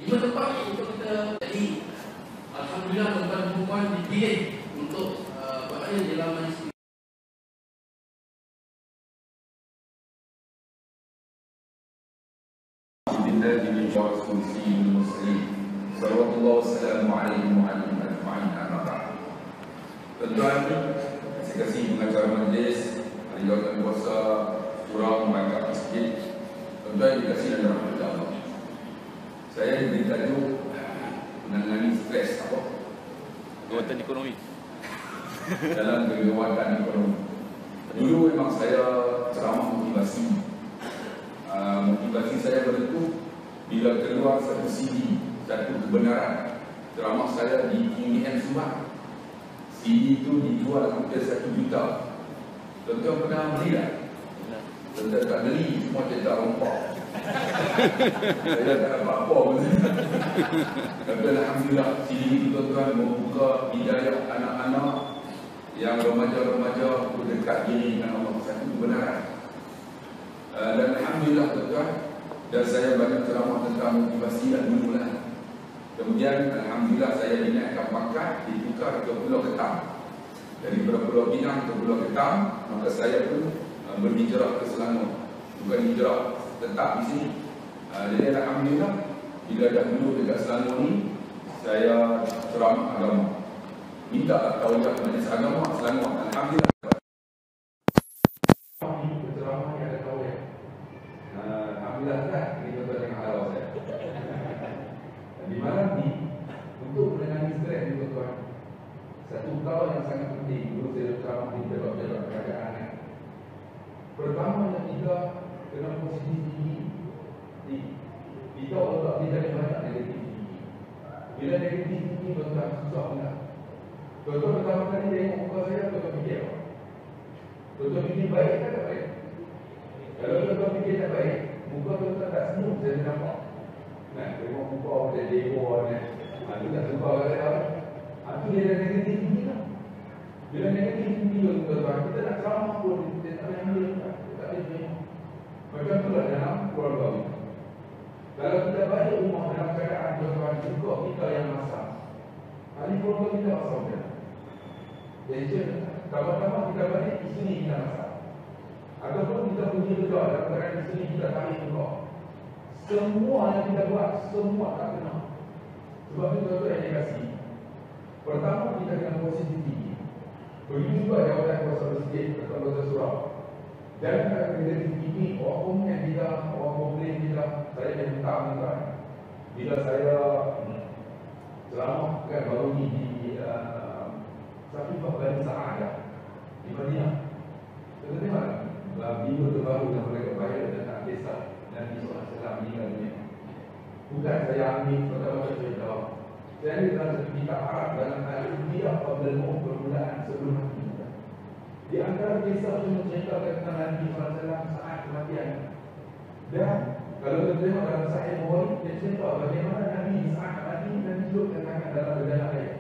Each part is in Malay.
5 tempat untuk kita jadi. Alhamdulillah tuan-tuan dan puan dipilih untuk berada dalam majlis. Tuan-tuan, saya kasih pengacara majlis, ahli jawatan kuasa, kurang bangkit sikit. Tuan-tuan dikasih dan rahmat Allah. Saya diberi tajuk menangani stres apa? Kekuatan ekonomi. Dalam kekuatan ekonomi. Dulu memang saya ceramah motivasi. Motivasi saya berbentuk bila keluar satu CD, satu kebenaran. Ceramah saya di KMN Subang. CD itu dijual hampir 1 juta. Tuan-tuan pernah beli tak? Tuan-tuan tak beli, semua cetak rompak. Saya tak dapat apa pun. Tapi alhamdulillah, CD itu tuan-tuan membuka hidayah anak-anak yang remaja-remaja berdekat diri dengan Allah, satu kebenaran. Dan alhamdulillah tuan-tuan, dan saya banyak ceramah tentang motivasi dan dululah. Kemudian alhamdulillah saya dinaikkan pangkat, ditukar ke Pulau Ketam. Dari Pulau Pinang ke Pulau Ketam, maka saya pun berhijrah ke Selangor. Bukan hijrah tetap di sini. Jadi alhamdulillah bila dahulu dekat Selangor ni saya ceramah agama. Minta tauliah majlis agama Selangor. Alhamdulillah. Ceramah ni ada tauliah. Alhamdulillah kan ini tuan-tuan yang halau saya. Di malam ni untuk menangani stres ni tuan-tuan, satu perkara yang sangat penting dulu saya ceramah di pejabat-pejabat kerajaan. Pertama yang kita kena positif tinggi. Kita orang tidak banyak negatif tinggi. Bila negatif tinggi tuan-tuan susah pula. Tuan-tuan pertama kali tengok muka saya, tuan-tuan fikir apa? Tuan-tuan fikir baik kan tak baik? Kalau tuan-tuan fikir tak baik, muka tuan-tuan tak senyum, saya nampak. Nah, tengok muka dia dewa ni. Itu tak suka kata apa? Itu dia ada negatif tinggi lah. Bila negatif tinggi tuan-tuan, kita nak ceramah pun kita tak boleh ambil. Tak boleh terima. Macam tu lah dalam keluarga kita. Kalau kita balik rumah dalam keadaan tuan-tuan juga kita yang masak. Ahli keluarga kita masak dia. Jadi kawan-kawan kita balik di sini kita masak. Ataupun kita pergi kerja dalam keadaan di sini kita tarik juga. Semua yang kita buat, semua tak kena. Sebab itu tuan-tuan yang dikasih. Pertama kita kena positif tinggi. Begitu juga jawatan kuasa masjid atau kuasa surau. Jangan ada negatif tinggi, orang komen kita, orang komplain kita. Saya yang minta tuan. Bila saya ceramah kan baru ni di Safifah Bani Sa'adah di Madinah. Tengok mana? Video terbaru yang mereka bayar tentang kisah Nabi SAW meninggal dunia. Bukan saya ambil pertama cerita. Saya ni dalam kitab Arab dalam Al-Udiyah Qabla permulaan sebelum mati. Di antara kisah itu menceritakan tentang Nabi SAW saat kematian. Dan kalau kita tengok dalam Sahih Bukhari, dia cerita bagaimana Nabi saat mati dan hidup tangan dalam berdana air.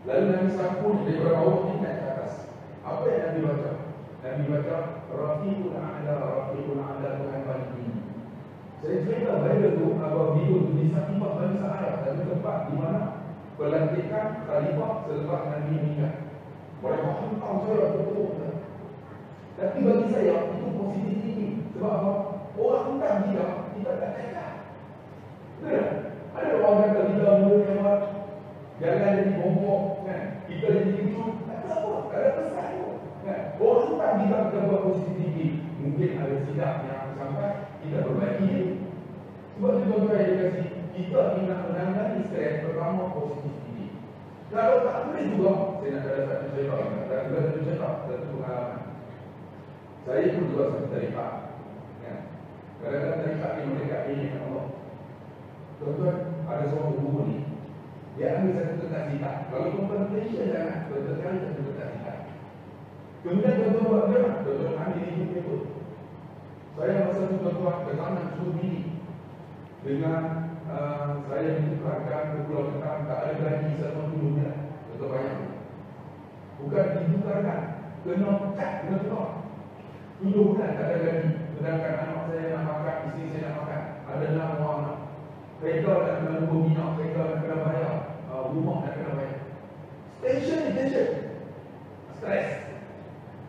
Lalu Nabi sampun daripada bawah tingkat ke atas. Apa yang Nabi baca? Nabi baca Rafiqul A'la Tuhan paling tinggi. Saya cerita bahawa itu apa video itu di Safifah Bani Sa'adah, ada tempat di mana pelantikan khalifah selepas Nabi meninggal. Mereka hantar saya betul-betul. Tapi bagi saya itu positif tinggi. Sebab apa? Orang undang kita tak cakap. Betul? Ada orang kata kita mulut yang buat jangan jadi bombok kan? Kita jadi gitu. Tak apa, tak ada pesan pun kan? Orang undang kita buat positif tinggi. Mungkin ada silap yang sampai kita perbaiki dia. Sebab itu tuan-tuan yang dikasih, kita nak menangani stres pertama positif tinggi. Kalau tak boleh juga, saya nak ada satu cerita, satu pengalaman. Saya pun juga satu tarikat. Kadang-kadang tarikat ini mendekat ini dengan Allah. Tuan-tuan, ada seorang guru ni, dia ambil satu tentang sikap. Kalau tuan-tuan Malaysia jangan, tuan-tuan cari satu tentang sikap. Kemudian tuan-tuan buat apa? Tuan-tuan ambil hidup ikut. Saya masa itu tuan-tuan ke sana suruh diri dengan saya ditukarkan ke Pulau Ketam, tak ada gaji selama 7 bulan. Betul banyak. Bukan ditukarkan, kena cut, kena tukar. 7 bulan tak ada gaji. Sedangkan anak saya nak makan, isteri saya nak makan. Ada 6 orang anak. kereta nak kena nombor minyak, kereta nak kena bayar, rumah nak kena bayar. Tension. Stres.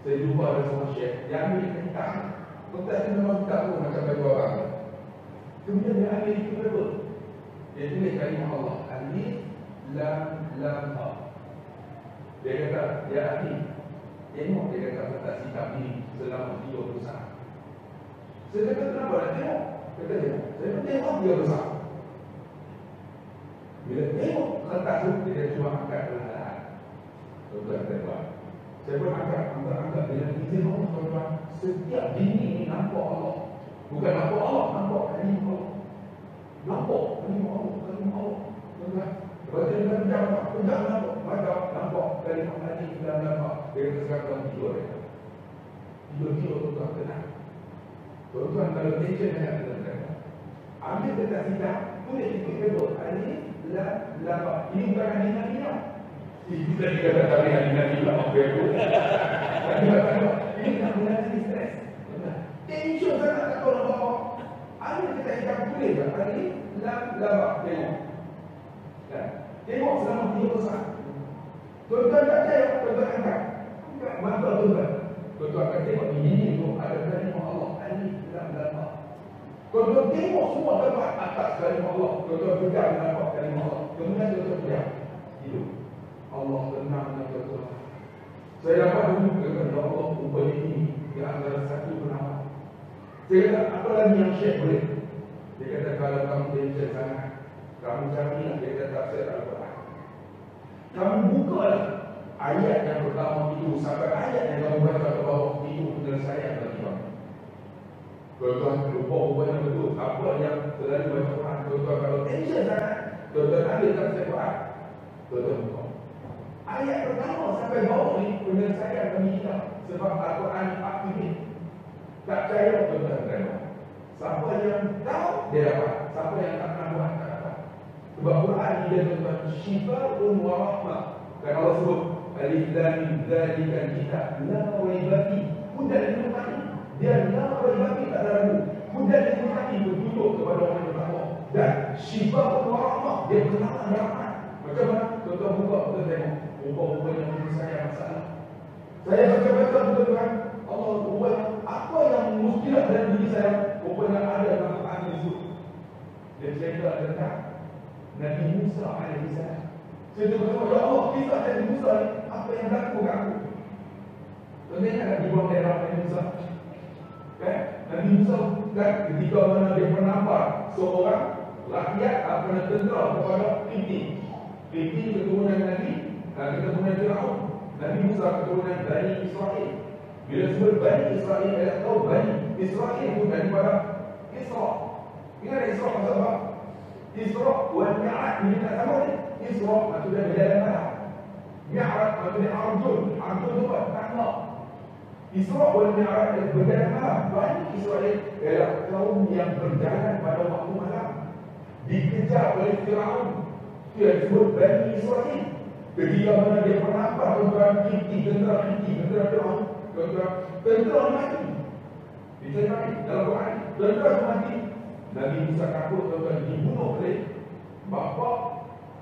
Saya jumpa ada seorang syekh, dia ambil kertas. Kertas tu memang tak pun macam baju orang. Kemudian dia ambil itu berapa? Dia tulis kalimah Allah. Alif, lam, ha. Dia kata, dia ambil. Tengok dia kata kertas hitam ni selama 3 besar. Saya kata kenapa nak tengok? Kata tengok. Saya pun tengok dia besar. Bila tengok kertas tu, dia cuma angkat perlahan. Tuan-tuan. Saya pun angkat dengan izin Allah, tuan-tuan. Setiap dinding ni nampak Allah. Bukan nampak Allah, nampak kalimah Allah. Nampak kalimah Allah, tuan-tuan. Lepas tu dia pejam nampak kalimah Alif Lam Mim. Dia kata sekarang tidur dia. Tidur tuan-tuan, tenang. Tuan-tuan kalau tension banyak tuan-tuan. Ambil kertas hitam, tulis sikit paper. Alif Lam Mim. Ini bukan hadis Nabi tau. Kita kata tadi hadis Nabi pula apa aku. Ini nak menangani stres. Tension sangat tak tahu nak buat apa. Ambil kertas hitam, tulis Alif Lam Mim. Tengok. Tengok selama 3 besar. Tuan-tuan tak percaya, tuan-tuan angkat. Mata tuan-tuan. Tuan-tuan akan tengok ini tu ada kalimah Allah. Alif Lam Mim. Tuan-tuan tengok semua tempat atas kalimah Allah. Tuan-tuan pegang nampak kalimah Allah. Kemudian tuan-tuan pegang. Hidup. Allah tenang dengan tuan-tuan. Saya dapat dulu kata, ya Allah, rupanya ini di antara satu penawar. Saya kata, apa lagi yang syekh boleh? Dia kata, kalau kamu tension sangat, kamu carilah, dia kata tafsir Al-Quran. Kamu bukalah ayat yang pertama itu sampai ayat yang kamu baca ke bawah itu penyelesaian bagi kamu. Tuan-tuan lupa rupanya betul apa yang selalu baca Quran. Tuan-tuan kalau tension sangat, tuan-tuan ambil tafsir Quran. Tuan-tuan buka ayat pertama sampai bawah ni penyelesaian bagi kita. Sebab Al-Quran aktif. Tak percaya tuan-tuan tengok. Siapa yang tahu dia dapat, siapa yang tak pernah buat tak dapat. Sebab Quran ni dia tuan-tuan syifaa'un wa rahmah. Dan Allah sebut Alif Lam Mim dzalikal kitab la raiba fihi hudan lil muttaqin. Dia la raiba fihi, tak ada ragu. Hudan lil muttaqin, bertujuh kepada orang yang bertakwa. Dan syifaa'un wa rahmah, dia kenalan rahmat. Macam mana? Tuan-tuan buka, tuan tengok. Rupa-rupanya menyelesaikan masalah. Saya baca-baca tuan-tuan, Allah rupanya apa yang muskilah dalam diri saya, rupanya ada dalam Quran tersebut. Dia cerita tentang Nabi Musa alaihissalam. Saya cakap, ya Allah, kisah Nabi Musa ni, apa yang berlaku kat aku? Tuan ingat tak di bawah daerah Nabi Musa? Kan? Nabi Musa kan ketika mana dia menampar seorang rakyat pernah tentera kepada Qibti keturunan Nabi, keturunan Fir'aun. Nabi Musa keturunan Bani Israel. Bila sebut Bani Israel, adalah tahu Bani Israel itu daripada Isra. Ingat Isra maksud apa? Isra wal Mi'raj, ini tak sama ni. Isra maksudnya berjalan malam. Mi'raj maksudnya Arjun. Arjun itu apa? Tangga. Isra wal Mi'raj berjalan malam. Bani Israel ialah kaum yang berjalan pada waktu malam, dikejar oleh Fir'aun. Itu yang disebut Bani Israel. Ketika mana dia menampar tentera Fir'aun, tentera mati. Diceritakan dalam Quran, tentera mati. Nabi Musa takut tuan-tuan dibunuh oleh bapa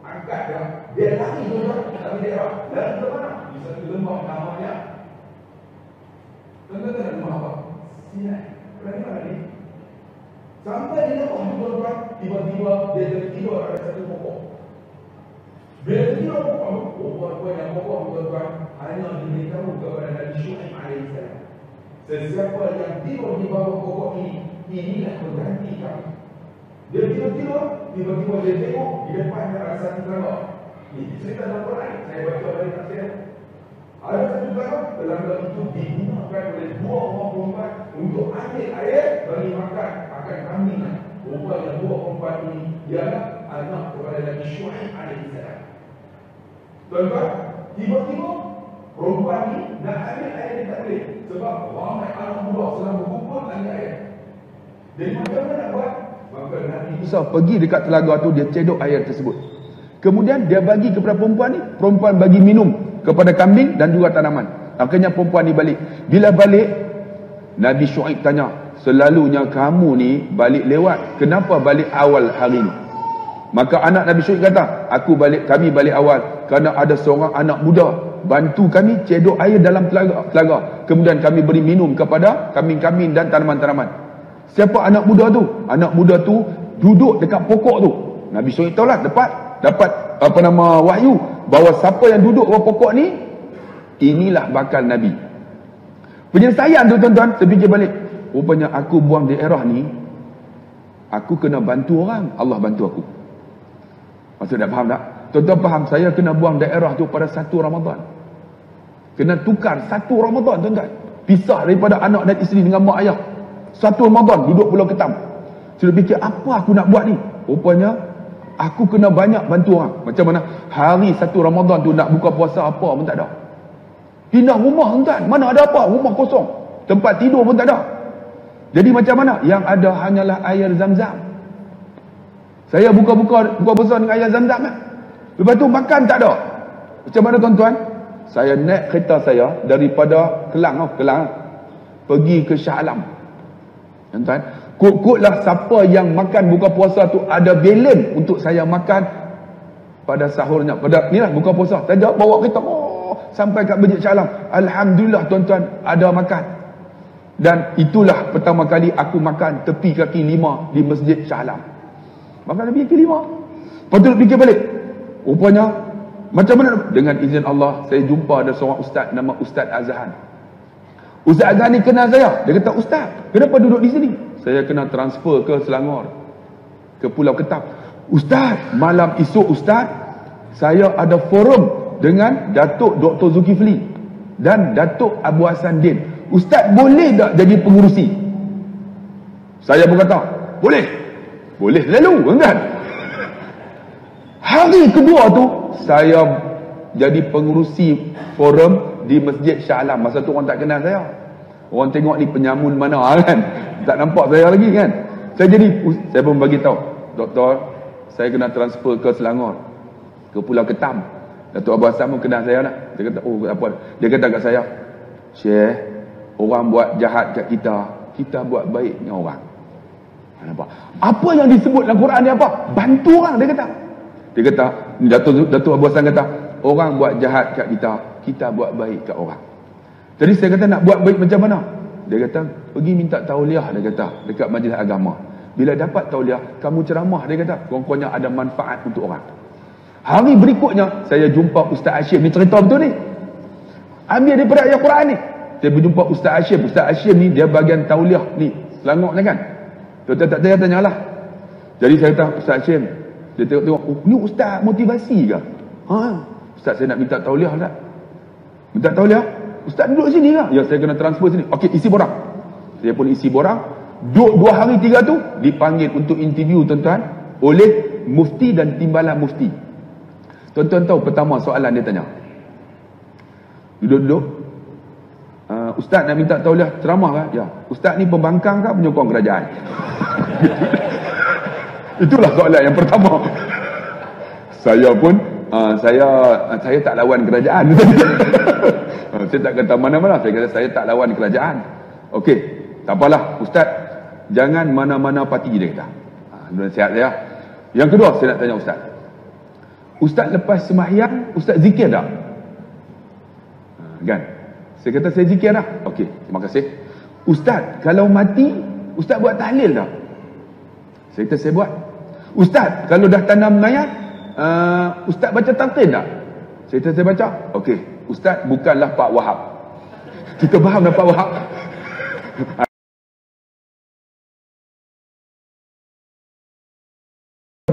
angkat dia. Dia lari tuan-tuan, tapi dia lari ke mana? Di satu lembah namanya. Tuan-tuan lembah apa? Sinai. Berani mana ni? Sampai di lembah tuan-tuan, tiba-tiba dia tertidur ada satu pokok. Bila tertidur pokok yang pokok tuan-tuan hanya diberitahu kepada Nabi Syuaib alaihissalam. Sesiapa yang tidur di bawah pokok ini, inilah pengganti kamu. Dia tidur, tiba-tiba dia tengok di depannya ada satu gambar. Ini cerita dalam Quran, saya baca dari tafsir. Ada satu gambar, gambar itu digunakan oleh 2 orang perempuan untuk ambil air bagi makan akan kambing. Rupanya 2 perempuan ini ialah anak kepada Nabi Syuaib alaihissalam. Tuan-tuan, tiba-tiba perempuan ini nak ambil air dia tak boleh. Sebab ramai anak muda sedang berkumpul ambil air. Jadi macam mana nak buat? Maka Nabi Musa pergi dekat telaga tu, dia cedok air tersebut. Kemudian dia bagi kepada perempuan ni, perempuan bagi minum kepada kambing dan juga tanaman. Akhirnya perempuan ni balik. Bila balik, Nabi Syuaib tanya, selalunya kamu ni balik lewat, kenapa balik awal hari ni? Maka anak Nabi Syuaib kata, kami balik awal kerana ada seorang anak muda bantu kami cedok air dalam telaga. Kemudian kami beri minum kepada kambing-kambing dan tanaman-tanaman. Siapa anak muda tu? Anak muda tu duduk dekat pokok tu. Nabi Syuaib tahulah dapat wahyu bahawa siapa yang duduk bawah pokok ni, inilah bakal Nabi. Penyelesaian tu tuan-tuan, saya fikir balik. Rupanya aku buang daerah ni, aku kena bantu orang, Allah bantu aku. Maksud tak faham tak? Tuan-tuan faham, saya kena buang daerah tu pada 1 Ramadan. Kena tukar 1 Ramadan tuan-tuan. Pisah daripada anak dan isteri dengan mak ayah. 1 Ramadan duduk Pulau Ketam. Saya fikir, apa aku nak buat ni? Rupanya aku kena banyak bantu orang. Macam mana? Hari 1 Ramadan tu nak buka puasa apa pun tak ada. Pindah rumah tuan-tuan, mana ada apa? Rumah kosong. Tempat tidur pun tak ada. Jadi macam mana? Yang ada hanyalah air Zam-Zam. Saya buka puasa dengan air Zam-Zam kan? Lepas tu makan tak ada. Macam mana tuan-tuan? Saya naik kereta saya daripada Kelang pergi ke Shah Alam. Tuan-tuan, kut-kutlah siapa yang makan buka puasa tu ada belen untuk saya makan pada sahurnya. Pada ni lah buka puasa. Saya bawa kereta sampai kat Masjid Shah Alam. Alhamdulillah tuan-tuan, ada makan. Dan itulah pertama kali aku makan tepi kaki 5 di Masjid Shah Alam. Makan tepi kaki 5. Lepas tu fikir balik. Rupanya macam mana? Dengan izin Allah, saya jumpa ada seorang ustaz nama Ustaz Azhan. Ustaz Azhan ni kenal saya. Dia kata, "Ustaz, kenapa duduk di sini?" Saya kena transfer ke Selangor, ke Pulau Ketam. "Ustaz, malam esok Ustaz, saya ada forum dengan Datuk Dr. Zulkifli dan Datuk Abu Hassan Din. Ustaz boleh tak jadi pengurusi?" Saya pun kata, "Boleh. Boleh lalu." Kan? Hari kedua tu saya jadi pengurusi forum di Masjid Shah Alam. Masa tu orang tak kenal saya. Orang tengok ni penyamun mana kan. Tak nampak saya lagi kan. Saya pun bagi tahu, "Doktor, saya kena transfer ke Selangor, ke Pulau Ketam." Datuk Abu Hassan pun kenal saya nak. Dia kata, "Oh, apa?" Dia kata kat saya, "Syekh, orang buat jahat kat kita buat baik dengan orang." Nampak? Apa yang disebut dalam Quran ni apa? Bantu orang, dia kata. Dia kata, Datuk Abu Hassan kata, orang buat jahat kat kita buat baik kat orang. Jadi saya kata, nak buat baik macam mana? Dia kata, pergi minta tauliah, dia kata, dekat majlis agama. Bila dapat tauliah, kamu ceramah, dia kata, kurang-kurangnya ada manfaat untuk orang. Hari berikutnya, saya jumpa Ustaz Hashim. Ni cerita betul ni. Ambil daripada ayat Quran ni. Saya berjumpa Ustaz Hashim. Ustaz Hashim ni, dia bahagian tauliah ni. Selangor ni kan. Tuan-tuan tak saya tanyalah. Jadi saya kata, Ustaz Hashim, dia tengok, "Oh, ni Ustaz motivasi ke?" "Ustaz, saya nak minta tauliah tak?" "Minta tauliah? Ustaz duduk sini ke?" "Ya, saya kena transfer sini." "Okey, isi borang." Saya pun isi borang. 2 hari 3 tu dipanggil untuk interview tuan-tuan oleh mufti dan timbalan mufti. Tuan-tuan tahu pertama soalan dia tanya. Duduk-duduk, "Ustaz nak minta tauliah ceramah ke?" "Ya." "Ustaz ni pembangkang ke penyokong kerajaan?" Itulah soalan yang pertama. Saya pun saya tak lawan kerajaan. Saya tak kata mana-mana. Saya kata saya tak lawan kerajaan. "Okey, tak apalah Ustaz, jangan mana-mana parti," dia kata. Nasihat saya. Yang kedua, saya nak tanya Ustaz, "Ustaz lepas sembahyang, Ustaz zikir tak?" Kan? Saya kata saya zikir dah. "Okey, terima kasih." "Ustaz, kalau mati, Ustaz buat tahlil tak?" Saya kata saya buat. "Ustaz, kalau dah tanam mayat, Ustaz baca talqin tak?" Saya kata saya baca. "Okey, Ustaz bukanlah Pak Wahab." Kita faham dah Pak Wahab.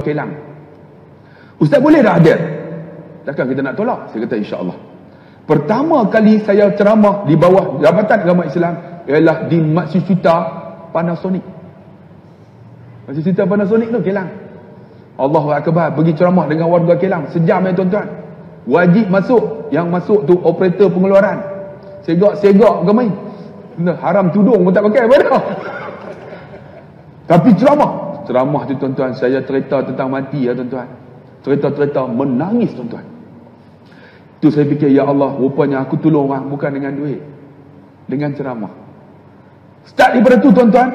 Kelang. "Ustaz boleh dah hadir?" "Takkan kita nak tolak?" Saya kata insya-Allah. Pertama kali saya ceramah di bawah Jabatan Agama Islam ialah di Masjid Syuta Panasonic. Masjid Syuta Panasonic tu Kelang. Allahu Akbar, pergi ceramah dengan warga Kelang sejam ya tuan-tuan. Wajib masuk, yang masuk tu operator pengeluaran. Segak-segak ke main. Haram tudung pun tak pakai apa dah. Tapi ceramah tu tuan-tuan, saya cerita tentang mati ya tuan-tuan. Cerita-cerita menangis tuan-tuan. Tu saya fikir, ya Allah, rupanya aku tolong orang bukan dengan duit, dengan ceramah. Start daripada tu tuan-tuan,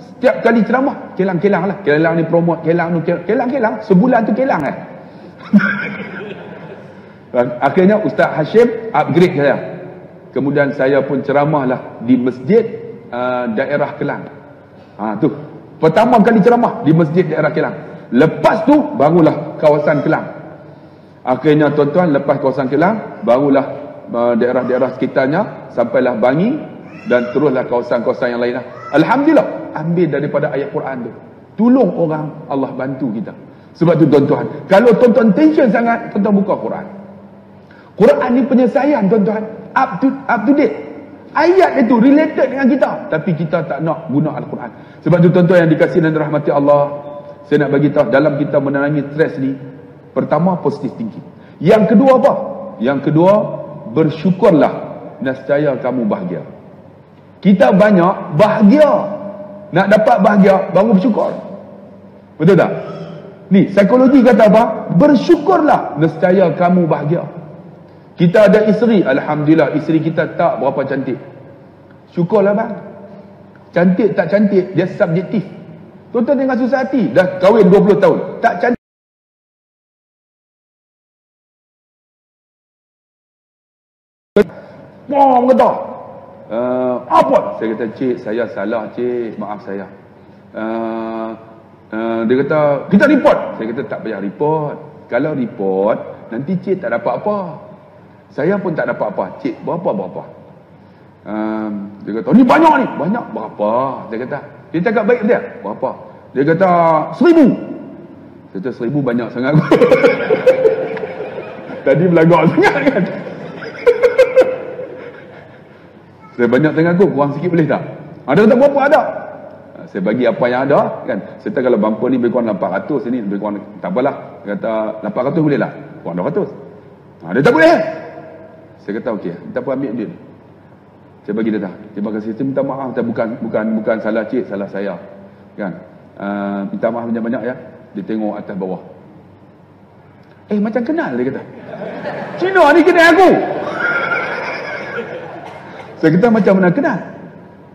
Setiap kali ceramah, kelang-kelang lah. Kelang ni promote, kelang-kelang. Sebulan tu kelang lah. Akhirnya Ustaz Hashim upgrade saya. Kemudian saya pun ceramah lah di masjid daerah Kelang. Tu. Pertama kali ceramah di masjid daerah Kelang. Lepas tu, barulah kawasan Kelang. Akhirnya tuan-tuan, lepas kawasan Kelang, barulah daerah-daerah sekitarnya, sampailah Bangi, dan teruslah kawasan-kawasan yang lain lah. Alhamdulillah, ambil daripada ayat Quran tu. Tolong orang, Allah bantu kita. Sebab tu tuan-tuan, kalau tuan-tuan tension sangat, tuan-tuan buka Quran. Quran ni penyelesaian tuan-tuan, up to date. Ayat itu related dengan kita, tapi kita tak nak guna Al-Quran. Sebab tu tuan-tuan yang dikasihi dan dirahmati Allah, saya nak bagi tahu dalam kita menerangi stres ni, pertama positif thinking. Yang kedua apa? Yang kedua, bersyukurlah, nescaya kamu bahagia. Kita banyak bahagia, nak dapat bahagia baru bersyukur. Betul tak? Ni psikologi kata apa? Bersyukurlah, nescaya kamu bahagia. Kita ada isteri, alhamdulillah isteri kita tak berapa cantik. Syukurlah bang. Cantik tak cantik dia subjektif. Tuan-tuan dengan susah hati, dah kahwin 20 tahun, tak cantik. Bom kata. Apa? Saya kata, cik, saya salah cik, maaf saya. Dia kata, kita report. Saya kata, tak payah report. Kalau report, nanti cik tak dapat apa. Saya pun tak dapat apa. Cik, berapa? Dia kata, ni banyak ni. Banyak berapa? Dia kata, dia cakap baik dia. Berapa? Dia kata, 1,000. Saya kata, 1,000 banyak sangat. Tadi belagak sangat kan. Saya banyak sangat aku, kurang sikit boleh tak? Dia kata, berapa ada? Saya bagi apa yang ada kan. Saya kata, kalau bumper ni lebih kurang 800, ini lebih kurang, tak apalah. Dia kata, 800 boleh lah. Kurang 200. Dia tak boleh. Saya kata okey, tak apa, ambil duit. Saya bagi dia dah. Terima kasih. Saya minta maaf, bukan salah cik, salah saya. Kan? Minta maaf banyak-banyak ya. Dia tengok atas bawah. Macam kenal dia kata. Cina ni kenal aku. Saya kata, macam mana kenal?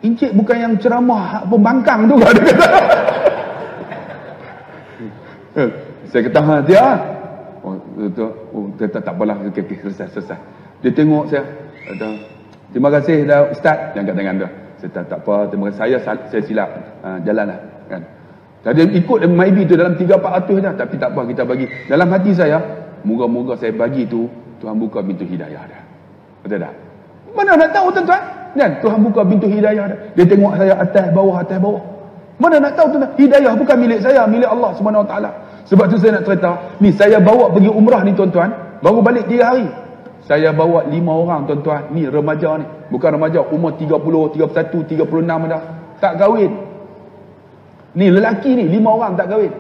Encik bukan yang ceramah pembangkang tu kan? Dia kata. Saya kata, dia. Dia tak apalah. Okay, selesai. Dia tengok saya, kata, terima kasih dah Ustaz, yang kat tangan dia. Saya tak apa, terima kasih, saya silap, jalanlah kan. Tadi ikut maybe tu dalam 300-400 dah, tapi tak apa, kita bagi. Dalam hati saya, moga-moga saya bagi tu, Tuhan buka pintu hidayah dah. Betul tak? Mana nak tahu tuan-tuan? Kan? Tuhan buka pintu hidayah dah. Dia tengok saya atas bawah. Mana nak tahu tuan-tuan? Hidayah bukan milik saya, milik Allah SWT. Sebab tu saya nak cerita, ni saya bawa pergi umrah ni tuan-tuan, baru balik 3 hari. Saya bawa 5 orang tuan-tuan. Ni remaja ni. Bukan remaja, umur 30, 31, 36 dah. Tak kahwin. Ni lelaki ni, 5 orang tak kahwin.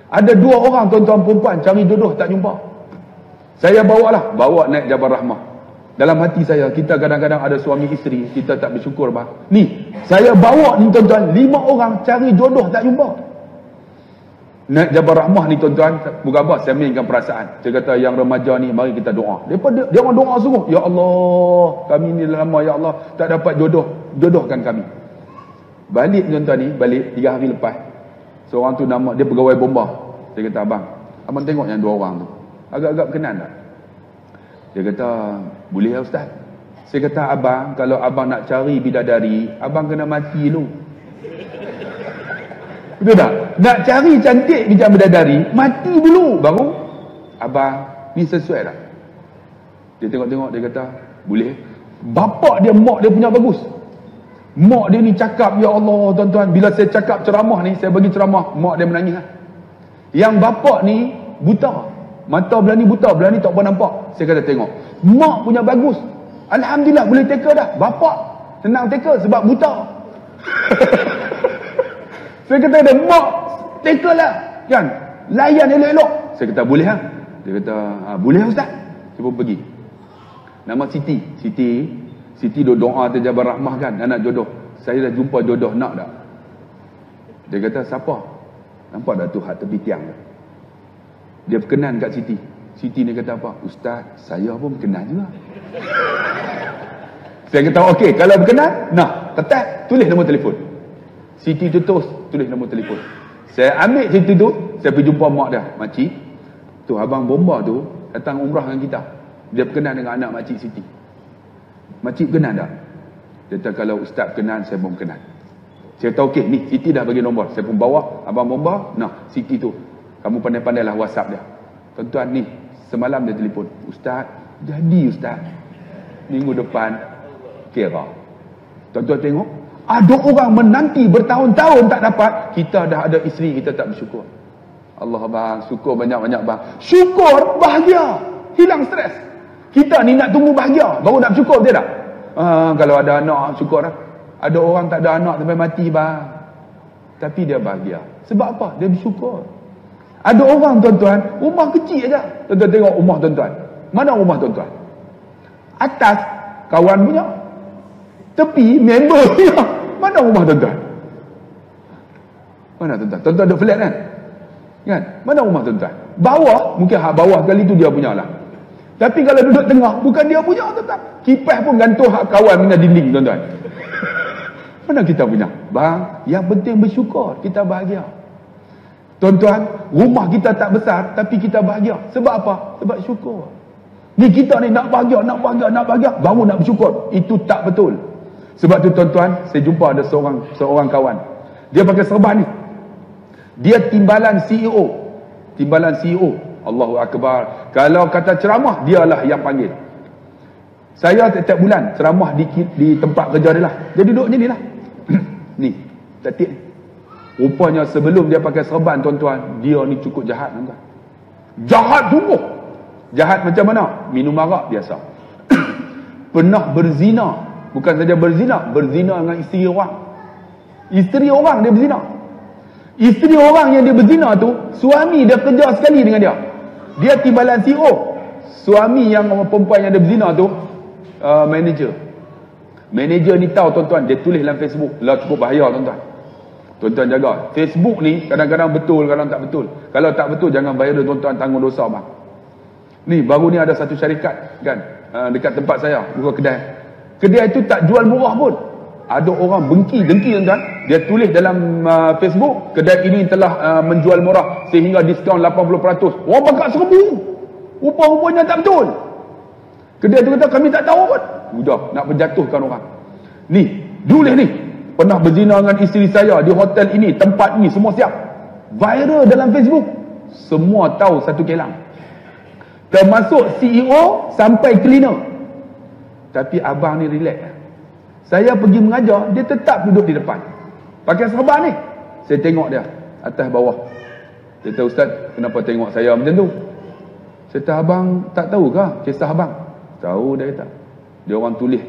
Ada 2 orang tuan-tuan perempuan cari jodoh tak jumpa. Saya bawa naik Jabal Rahmah. Dalam hati saya, kita kadang-kadang ada suami isteri, kita tak bersyukur bah. Ni, saya bawa ni tuan-tuan, 5 orang cari jodoh tak jumpa. Naik Jabal Rahmah ni tuan-tuan, bukan apa, saya mainkan perasaan. Saya kata, yang remaja ni, mari kita doa. Dia orang doa sungguh. Ya Allah, kami ni lama, ya Allah, tak dapat jodohkan kami. Balik tuan-tuan ni, 3 hari lepas. Seorang tu nama, dia pegawai bomba. Saya kata, abang tengok yang 2 orang tu. Agak-agak berkenan tak? Dia kata, boleh ya Ustaz? Saya kata, abang, kalau abang nak cari bidadari, abang kena mati dulu. Betul tak? Nak cari cantik macam bidadari, mati dulu baru abang ni sesuai tak? Dia tengok-tengok, dia kata boleh. Bapak dia, mak dia punya bagus. Mak dia ni cakap, ya Allah tuan-tuan, bila saya cakap ceramah ni, saya bagi ceramah, mak dia menangis lah. Yang bapak ni buta, mata belah ni buta, belah ni tak pernah nampak. Saya kata tengok, mak punya bagus, alhamdulillah boleh teka dah. Bapak senang teka sebab buta. Saya kata ada, mak teka lah kan, layan elok-elok. Saya kata boleh ha? Dia kata boleh Ustaz. Saya pun pergi. Nama Siti doa atas Jabal Rahmah kan, anak jodoh. Saya dah jumpa jodoh, nak tak? Dia kata siapa? Nampak dah tu hat tepi tiang tu. Dia berkenan kat Siti ni kata apa? Ustaz, saya pun berkenan juga. Saya kata okey, kalau berkenan, nah, ketat, tulis nombor telefon. Siti tu terus tulis nombor telefon. Saya ambil Siti tu, saya pergi jumpa mak dia. Makcik, tu abang bomba tu datang umrah dengan kita. Dia berkenan dengan anak makcik Siti. Makcik kenal tak? Dia kata kalau ustaz kenal, saya pun kenal. Saya kata okey, ni Siti dah bagi nombor. Saya pun bawa abang bomba. Nah, Siti tu, kamu pandai-pandailah WhatsApp dia. Tuan-tuan ni, semalam dia telefon. Ustaz, jadi ustaz. Minggu depan, kira. Tuan-tuan tengok, ada orang menanti bertahun-tahun tak dapat. Kita dah ada isteri, kita tak bersyukur. Allah bang, syukur banyak-banyak bang. Syukur, bahagia. Hilang stres. Kita ni nak tunggu bahagia, baru nak bersyukur, betul tak? Kalau ada anak, syukur lah. Ada orang tak ada anak sampai mati bang, tapi dia bahagia. Sebab apa? Dia bersyukur. Ada orang tuan-tuan, rumah kecil aja. Tuan-tuan tengok rumah tuan-tuan. Mana rumah tuan-tuan? Atas kawan punya, tepi member punya. Mana rumah tuan-tuan? Mana tuan-tuan? Tuan-tuan duduk flat kan? Mana rumah tuan-tuan? Bawah, mungkin hak bawah kali tu dia punya lah. Tapi kalau duduk tengah, bukan dia punya tuan-tuan. Kipas pun gantung hak kawan punya dinding tuan-tuan. Mana kita punya? Bang, yang penting bersyukur, kita bahagia. Tuan-tuan, rumah kita tak besar, tapi kita bahagia. Sebab apa? Sebab syukur. Ni kita ni nak bahagia, baru nak bersyukur. Itu tak betul. Sebab tu tuan-tuan, saya jumpa ada seorang kawan. Dia pakai serban ni. Dia timbalan CEO. Timbalan CEO. Allahu Akbar. Kalau kata ceramah, dialah yang panggil. Saya setiap bulan ceramah di tempat kerja dia lah. Dia duduk je ni lah. Ni, tatik ni. Rupanya sebelum dia pakai serban tuan-tuan, dia ni cukup jahat tuan-tuan. Jahat sungguh. Jahat macam mana? Minum arak biasa. Pernah berzina. Bukan saja berzina dengan isteri orang. Isteri orang dia berzina. Isteri orang yang dia berzina tu, suami dia kerja sekali dengan dia. Dia timbalan CEO. Suami yang perempuan yang dia berzina tu, manager. Manager ni tahu tuan-tuan, dia tulis dalam Facebook. Lah cukup bahaya tuan-tuan. Tuan-tuan jaga. Facebook ni kadang-kadang betul, kadang tak betul. Kalau tak betul, jangan viral tuan-tuan, tanggung dosa bang. Ni baru ni ada satu syarikat kan, dekat tempat saya, buka kedai. Kedai tu tak jual murah pun. Ada orang dengki tuan-tuan. Dia tulis dalam Facebook, kedai ini telah menjual murah sehingga diskaun 80%. Orang bakal 1,000. Rupa-rupanya tak betul. Kedai tu kata kami tak tahu pun. Sudah nak menjatuhkan orang. Ni, tulis ni. Pernah berzina dengan isteri saya di hotel ini, tempat ini, semua siap. Viral dalam Facebook. Semua tahu satu kelang. Termasuk CEO sampai cleaner. Tapi abang ni relax. Saya pergi mengajar, dia tetap duduk di depan. Pakai serban ni. Saya tengok dia atas bawah. Dia kata, Ustaz, kenapa tengok saya macam tu? Saya kata, abang tak tahu ke kisah abang? Tahu, dia kata. Dia orang tulis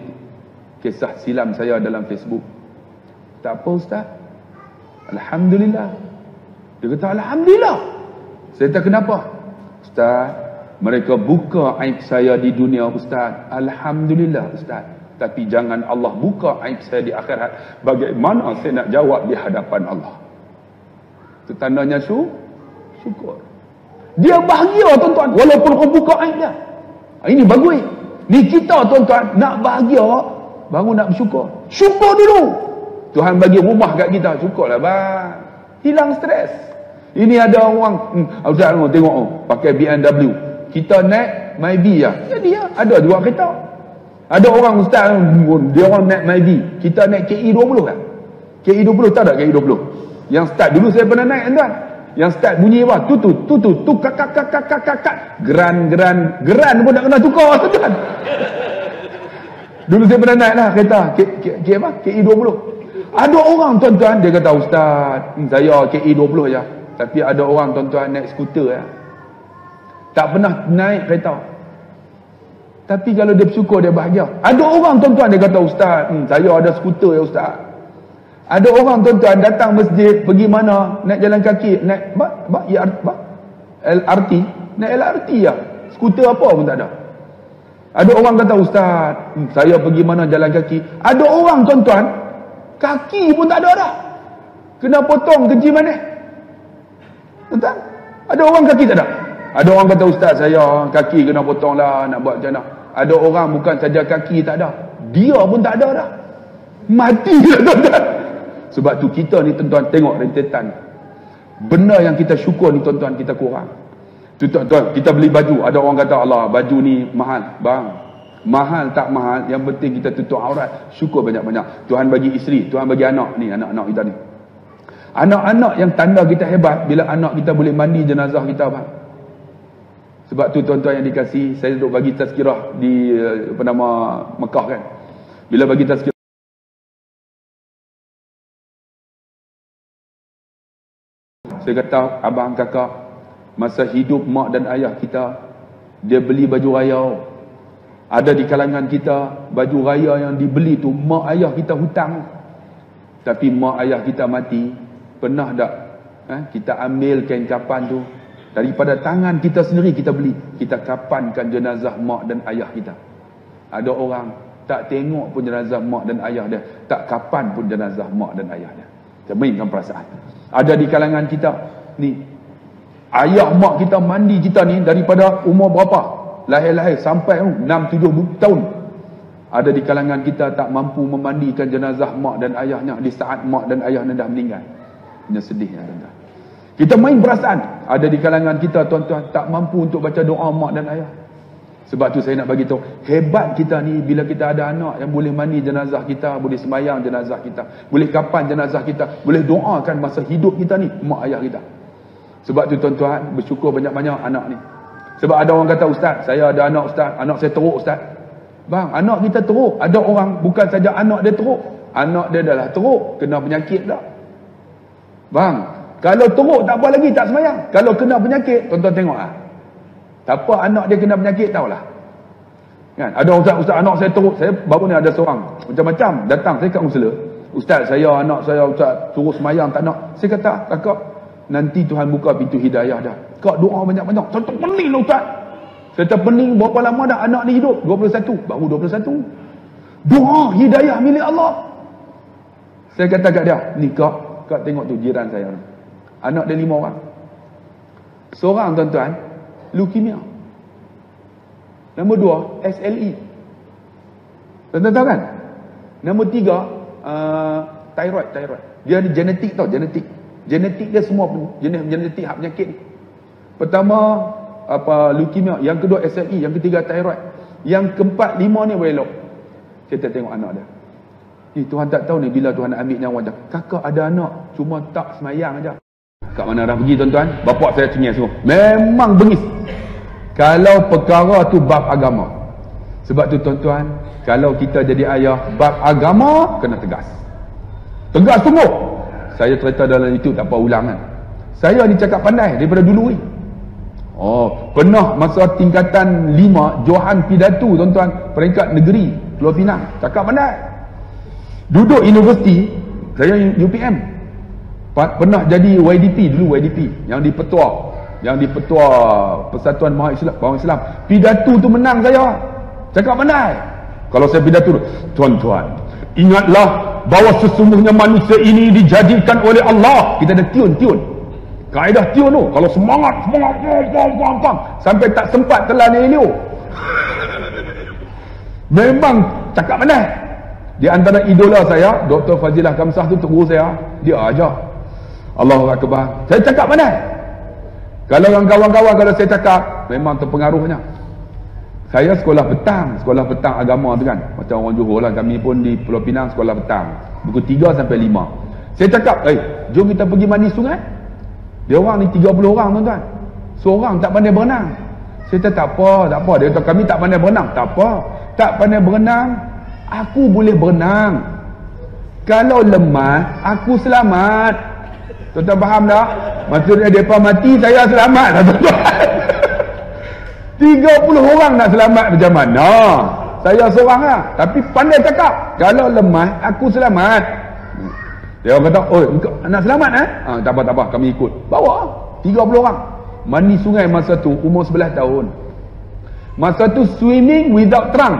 kisah silam saya dalam Facebook. Tak apa Ustaz. Alhamdulillah. Dia kata, Alhamdulillah. Saya kata, kenapa? Ustaz, mereka buka aib saya di dunia Ustaz. Alhamdulillah Ustaz. Tapi jangan Allah buka aib saya di akhirat. Bagaimana saya nak jawab di hadapan Allah? Itu tandanya syukur. Dia bahagia tuan-tuan, walaupun orang buka aib dia. Ini bagus. Ni kita tuan-tuan, nak bahagia baru nak bersyukur. Syukur dulu. Tuhan bagi rumah kat kita, syukurlah bang. Hilang stres. Ini ada orang, Ustaz tengok pakai BMW. Kita naik Myvi lah. Jadi ada juga kereta. Ada orang ustaz, dia orang naik Myvi. Kita naik KE20 kan? KE20 tahu tak KE20? Yang start dulu saya pernah naik tuan. Yang start bunyi apa? Tu kak. Geran pun nak kena tukar tuan. Dulu saya pernah naik lah kereta KE20. Ada orang tuan-tuan dia kata, Ustaz, saya KE20 je. Tapi ada orang tuan-tuan naik skuter ya. Tak pernah naik kereta. Tapi kalau dia bersyukur, dia bahagia. Ada orang tuan-tuan dia kata, Ustaz, saya ada skuter ya Ustaz. Ada orang tuan-tuan datang masjid, pergi mana, naik jalan kaki, naik LRT, naik LRT ya. Skuter apa pun tak ada. Ada orang kata, Ustaz, saya pergi mana jalan kaki. Ada orang tuan-tuan, kaki pun tak ada dah. Kena potong keji mana. Tuan-tuan, ada orang kaki tak ada. Ada orang kata, Ustaz, saya kaki kena potong lah, nak buat macam mana. Ada orang bukan saja kaki tak ada, dia pun tak ada dah. Mati lah tuan-tuan. Sebab tu kita ni tuan-tuan tengok rentetan. Benda yang kita syukur ni tuan-tuan kita kurang. Tuan-tuan, kita beli baju, ada orang kata Allah baju ni mahal. Bang, mahal tak mahal, yang penting kita tutup aurat. Syukur banyak-banyak. Tuhan bagi isteri, Tuhan bagi anak ni, anak-anak kita ni. Anak-anak yang tanda kita hebat bila anak kita boleh mandi jenazah kita, bang. Sebab tu tuan-tuan yang dikasih, saya duduk bagi tazkirah di Mekah kan. Bila bagi tazkirah, saya kata, abang kakak, masa hidup mak dan ayah kita, dia beli baju raya. Ada di kalangan kita, baju raya yang dibeli tu mak ayah kita hutang. Tapi mak ayah kita mati, pernah tak kita ambil kain kapan tu daripada tangan kita sendiri, kita beli, kita kapankan jenazah mak dan ayah kita. Ada orang tak tengok pun jenazah mak dan ayah dia, tak kapan pun jenazah mak dan ayah dia. Kita mainkan perasaan. Ada di kalangan kita ni, ayah mak kita mandi kita ni daripada umur berapa, lahir-lahir sampai 6-7 tahun. Ada di kalangan kita tak mampu memandikan jenazah mak dan ayahnya di saat mak dan ayahnya dah meninggal. Ini sedihnya tuan-tuan. Kita main perasaan. Ada di kalangan kita tuan-tuan tak mampu untuk baca doa mak dan ayah. Sebab tu saya nak bagi tahu, hebat kita ni bila kita ada anak yang boleh mandi jenazah kita, boleh sembahyang jenazah kita, boleh kapan jenazah kita, boleh doakan masa hidup kita ni mak ayah kita. Sebab tu tuan-tuan, bersyukur banyak-banyak anak ni. Sebab ada orang kata, ustaz, saya ada anak ustaz, anak saya teruk ustaz. Bang, anak kita teruk. Ada orang bukan saja anak dia teruk, anak dia dah lah teruk, kena penyakit dah. Bang, kalau teruk tak apa lagi, tak sembahyang. Kalau kena penyakit, tuan-tuan tengok lah. Tak apa anak dia kena penyakit, tahulah. Kan? Ada ustaz anak saya teruk. Saya baru ni ada seorang macam-macam datang saya kat musla. Ustaz, saya anak saya ustaz suruh semayang tak nak. Saya kata, kakak, nanti Tuhan buka pintu hidayah dah. Kak doa banyak-banyak. Saya tak pening lah ustaz. Saya tak pening berapa lama dah anak ni hidup? 21. Baru 21. Doa hidayah milik Allah. Saya kata kat dia, ni kak tengok tu jiran saya. Anak dia 5 orang. Seorang tuan-tuan leukemia. Nombor 2 SLE. Tuan-tuan tahu kan? Nombor 3 thyroid. Dia ni genetik tau, genetik. Genetik dia semua jenis genetik hak penyakit ni. Pertama leukemia, yang kedua SLE, yang ketiga thyroid. Yang keempat 5 ni boleh elok. Kita tengok anak dia. Ni Tuhan tak tahu ni bila Tuhan nak ambil nyawa dia. Kakak ada anak, cuma tak semayang aja. Kat mana dah pergi tuan-tuan? Bapak saya cengih semua. Memang bengis. Kalau perkara tu bab agama. Sebab tu tuan-tuan, kalau kita jadi ayah, bab agama kena tegas. Tegas sungguh. Saya cerita dalam YouTube, tak apa ulangan. Saya ni cakap pandai daripada dulu ni. Pernah masa tingkatan 5 Johan Pidato tuan-tuan, peringkat negeri Pulau Pinang. Cakap pandai. Duduk universiti, saya UPM. Pernah jadi YDP dulu, YDP yang di Petua Persatuan Bawang Islam. Pidato tu menang saya. Cakap pandai. Kalau saya pidato, tuan-tuan, ingatlah bahawa sesungguhnya manusia ini dijadikan oleh Allah. Kita ada tiun. Kaedah tiun tu, kalau semangat, sampai tak sempat telan Elio. Memang cakap pandai. Di antara idola saya, Dr. Fazilah Kamsah tu, tok guru saya, dia ajar. Allahu Akbar. Saya cakap pandai. Kalau orang kawan-kawan kalau saya cakap, memang terpengaruhnya. Saya sekolah petang agama tu kan. Macam orang Johor lah, kami pun di Pulau Pinang sekolah petang. Pukul 3 sampai 5. Saya cakap, jom kita pergi mandi sungai. Dia orang ni 30 orang tuan-tuan. Seorang tak pandai berenang. Saya kata tak apa. Dia kata kami tak pandai berenang. Tak apa. Tak pandai berenang, aku boleh berenang. Kalau lemah, aku selamat. Tuan-tuan faham tak? Maksudnya mereka mati, saya selamat lah tuan-tuan. 30 orang nak selamat macam mana? Saya seorang lah. Tapi pandai cakap. Kalau lemah, aku selamat. Dia orang kata, nak selamat tak apa, kami ikut. Bawa 30 orang. Mandi sungai masa tu, umur 11 tahun. Masa tu swimming without trunk.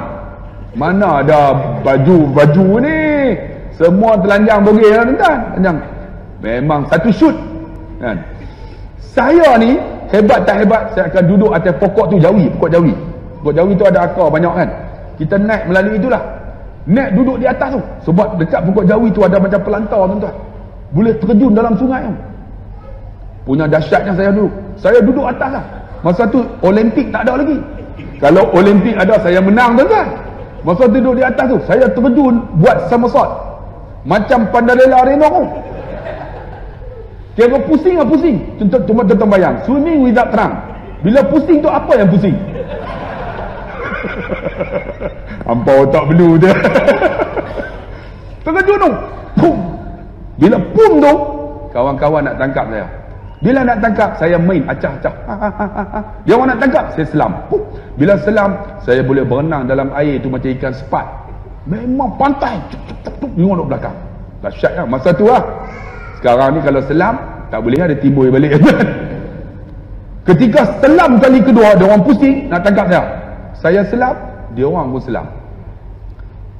Mana ada baju ni. Semua telanjang bogey lah tuan-tuan. Telanjang. Memang satu shoot kan. Saya ni hebat tak hebat, saya akan duduk atas pokok tu, pokok jawi tu ada akar banyak kan. Kita naik melalui itulah. Naik duduk di atas tu. Sebab dekat Pokok Jawi tu ada macam pelantar tuan-tuan. Boleh terjun dalam sungai tu. Punya dahsyatnya saya duduk. Saya duduk atas lah. Masa tu Olimpik tak ada lagi. Kalau Olimpik ada, saya menang tuan-tuan. Masa duduk di atas tu, saya terjun buat somersault. Macam Pandarela Reno tu. Kira pusing lah pusing. Cuma tuan-tuan bayang. Swimming without trunk. Bila pusing tu apa yang pusing? Ampau tak perlu dia. Terjun tu. Pum. Bila pum tu, kawan-kawan nak tangkap saya. Bila nak tangkap, saya main acah-acah. Dia orang nak tangkap, saya selam. Pum. Bila selam, saya boleh berenang dalam air tu macam ikan sepat. Memang pantai. Dia orang duduk belakang. Dahsyat kan masa tu lah. Sekarang ni kalau selam, tak boleh ada timbul balik. Ketika selam kali kedua, dia orang pusing nak tangkap saya. Saya selam, dia orang pun selam.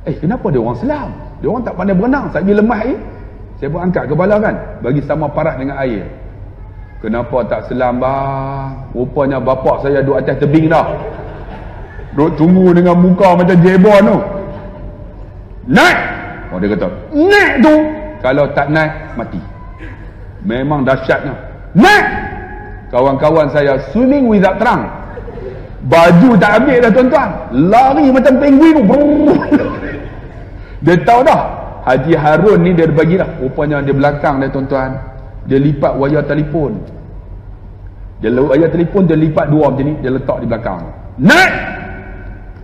Kenapa dia orang selam? Dia orang tak pandai berenang. Saya pergi lemah air, saya pun angkat kepala kan, bagi sama paras dengan air. Kenapa tak selam bang? Rupanya bapak saya duduk atas tebing dah. Duduk tunggu dengan muka macam jebon tu. Naik! Dia kata, naik tu! Kalau tak naik, mati. Memang dahsyatnya. Naik! Kawan-kawan saya swimming without trunk. Baju tak ambil dah tuan-tuan. Lari macam penguin tu. Dia tahu dah. Haji Harun ni dia bagi dah. Rupanya dia belakang dia tuan-tuan. Dia lipat wayar telefon. Wayar telefon dia lipat dua macam ni. Dia letak di belakang. Naik!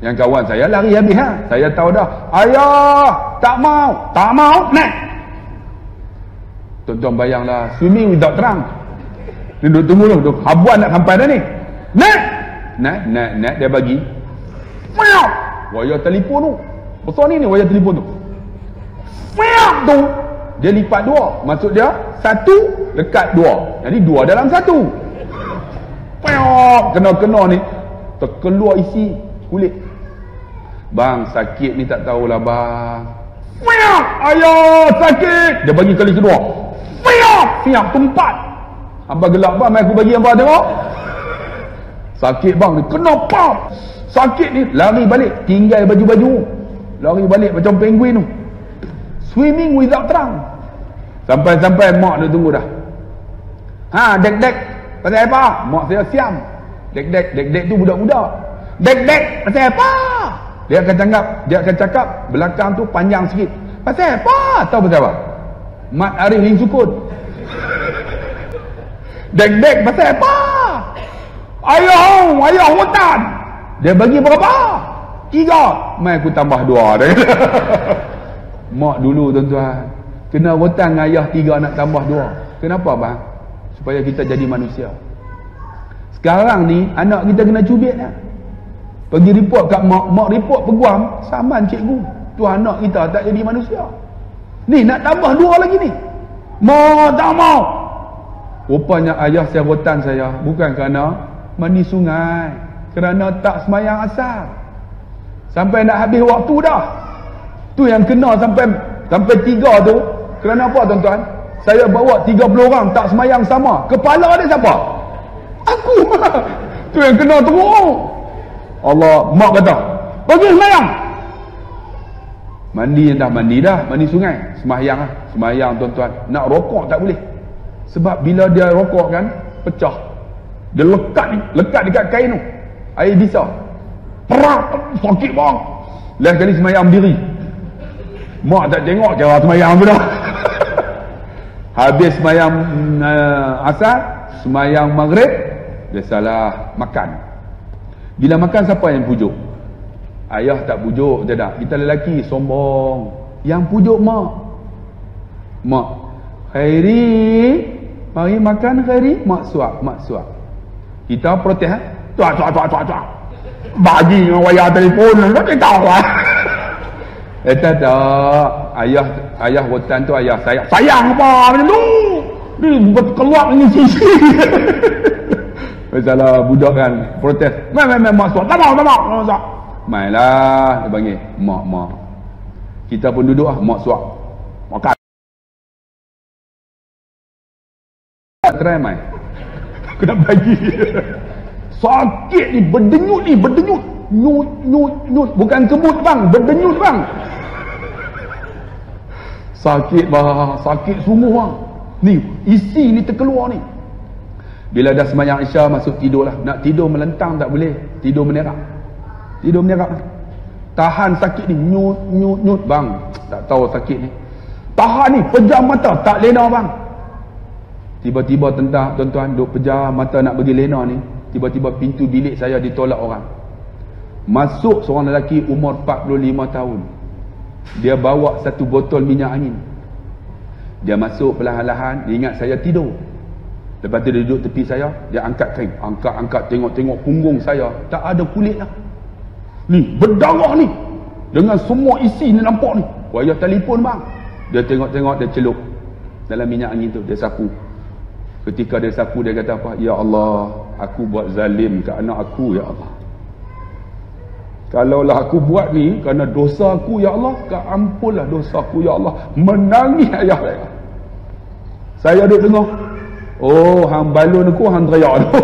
Yang kawan saya lari habis ha. Saya tahu dah. Ayah! Tak mau! Tak mau! Naik! Tuan-tuan bayanglah. Swimming without trunk. Dia duduk tunggu tu. Habuan nak sampai dah ni. Naik! Naik. Dia bagi. Wayar telefon tu. Besar ni wayar telefon tu. Tu. Dia lipat dua. Maksud dia, satu dekat dua. Jadi dua dalam satu. Kena-kena ni. Terkeluar isi kulit. Bang, sakit ni tak tahulah bang. Ayah, sakit. Dia bagi kali kedua. Siap, tempat. Hamba gelap bang, mai aku bagi hamba tengok. Sakit bang, ni kena pam. Sakit ni, lari balik. Tinggal baju-baju. Lari balik macam penguin tu. Swimming without trunk. Sampai-sampai mak dia tunggu dah. Dek-dek. Pasal apa? Mak saya siam. Dek-dek tu budak-budak. Dek-dek, pasal apa? Dia akan cakap belakang tu panjang sikit. Pasal apa? Tahu pasal apa? Mat Arif Ling Sukun. Dek-dek, pasal apa? Ayah hutan. Dia bagi berapa? 3. Mai aku tambah 2 dia. Mak dulu tuan-tuan, kena rotan dengan ayah 3 nak tambah 2. Kenapa bang? Supaya kita jadi manusia. Sekarang ni anak kita kena cubit lah. Pergi report kat mak report peguam, saman cikgu. Tu anak kita tak jadi manusia. Ni nak tambah 2 lagi ni. Mak tak mau. Rupanya ayah saya rotan saya bukan kerana mandi sungai, kerana tak semayang asar. Sampai nak habis waktu dah. Tu yang kena sampai 3 tu. Kerana apa tuan-tuan? Saya bawa 30 orang tak semayang sama. Kepala dia siapa? Aku. Tu yang kena teruk. Allah, mak kata, pergi semayang. Mandi dah, mandi sungai. Semayang lah. Semayang tuan-tuan. Nak rokok tak boleh. Sebab bila dia rokok kan, pecah. Dia lekat dekat kain tu. Air bisa. Perak, sakit bang. Lain kali semayang diri. Mak tak tengok cara semayang tu dah. Habis semayang asar, semayang maghrib, dia salah makan. Bila makan siapa yang pujuk? Ayah tak pujuk, tidak. Kita lelaki sombong. Yang pujuk mak. Mak, Khairi, mari makan Khairi. Mak suap. Kita protes ha? Tuak. Bagi dengan wayar telefon, tak tahu lah. Tak. Ayah rotan tu ayah saya. Sayang apa macam tu? Ni keluar dengan sisi. Masalah budak kan protes. Mai mak suap. Tak mau. Mailah dia panggil mak. Kita pun duduk ah, mak suap. Makan. Try mai. Kena bagi. Sakit ni, berdenyut. Nyut. Bukan kebut bang, berdenyut bang. Sakit bang, sakit sungguh bang. Ni, isi ni terkeluar ni. Bila dah sembahyang Isya masuk tidur lah. Nak tidur melentang tak boleh. Tidur menerak. Tidur menerak. Tahan sakit ni, nyut bang. Tak tahu sakit ni. Tahan ni, pejam mata, tak lena bang. Tiba-tiba tuan-tuan duk pejam mata nak pergi lena ni. Tiba-tiba pintu bilik saya ditolak orang. Masuk seorang lelaki umur 45 tahun. Dia bawa satu botol minyak angin. Dia masuk perlahan-lahan. Dia ingat saya tidur. Lepas tu dia duduk tepi saya. Dia angkat kain. Angkat tengok-tengok punggung saya. Tak ada kulit lah. Ni berdarah ni. Dengan semua isi ni nampak ni. Wayah telefon bang. Dia tengok-tengok, dia celup dalam minyak angin tu. Dia sapu. Ketika dia sapu, dia kata apa? Ya Allah, aku buat zalim ke anak aku, ya Allah. Kalaulah aku buat ni kerana dosa aku, ya Allah, ampunlah dosa aku, ya Allah. Menangis ayah saya. Saya duduk dengar. Oh, hang balun aku, hang teriak tu.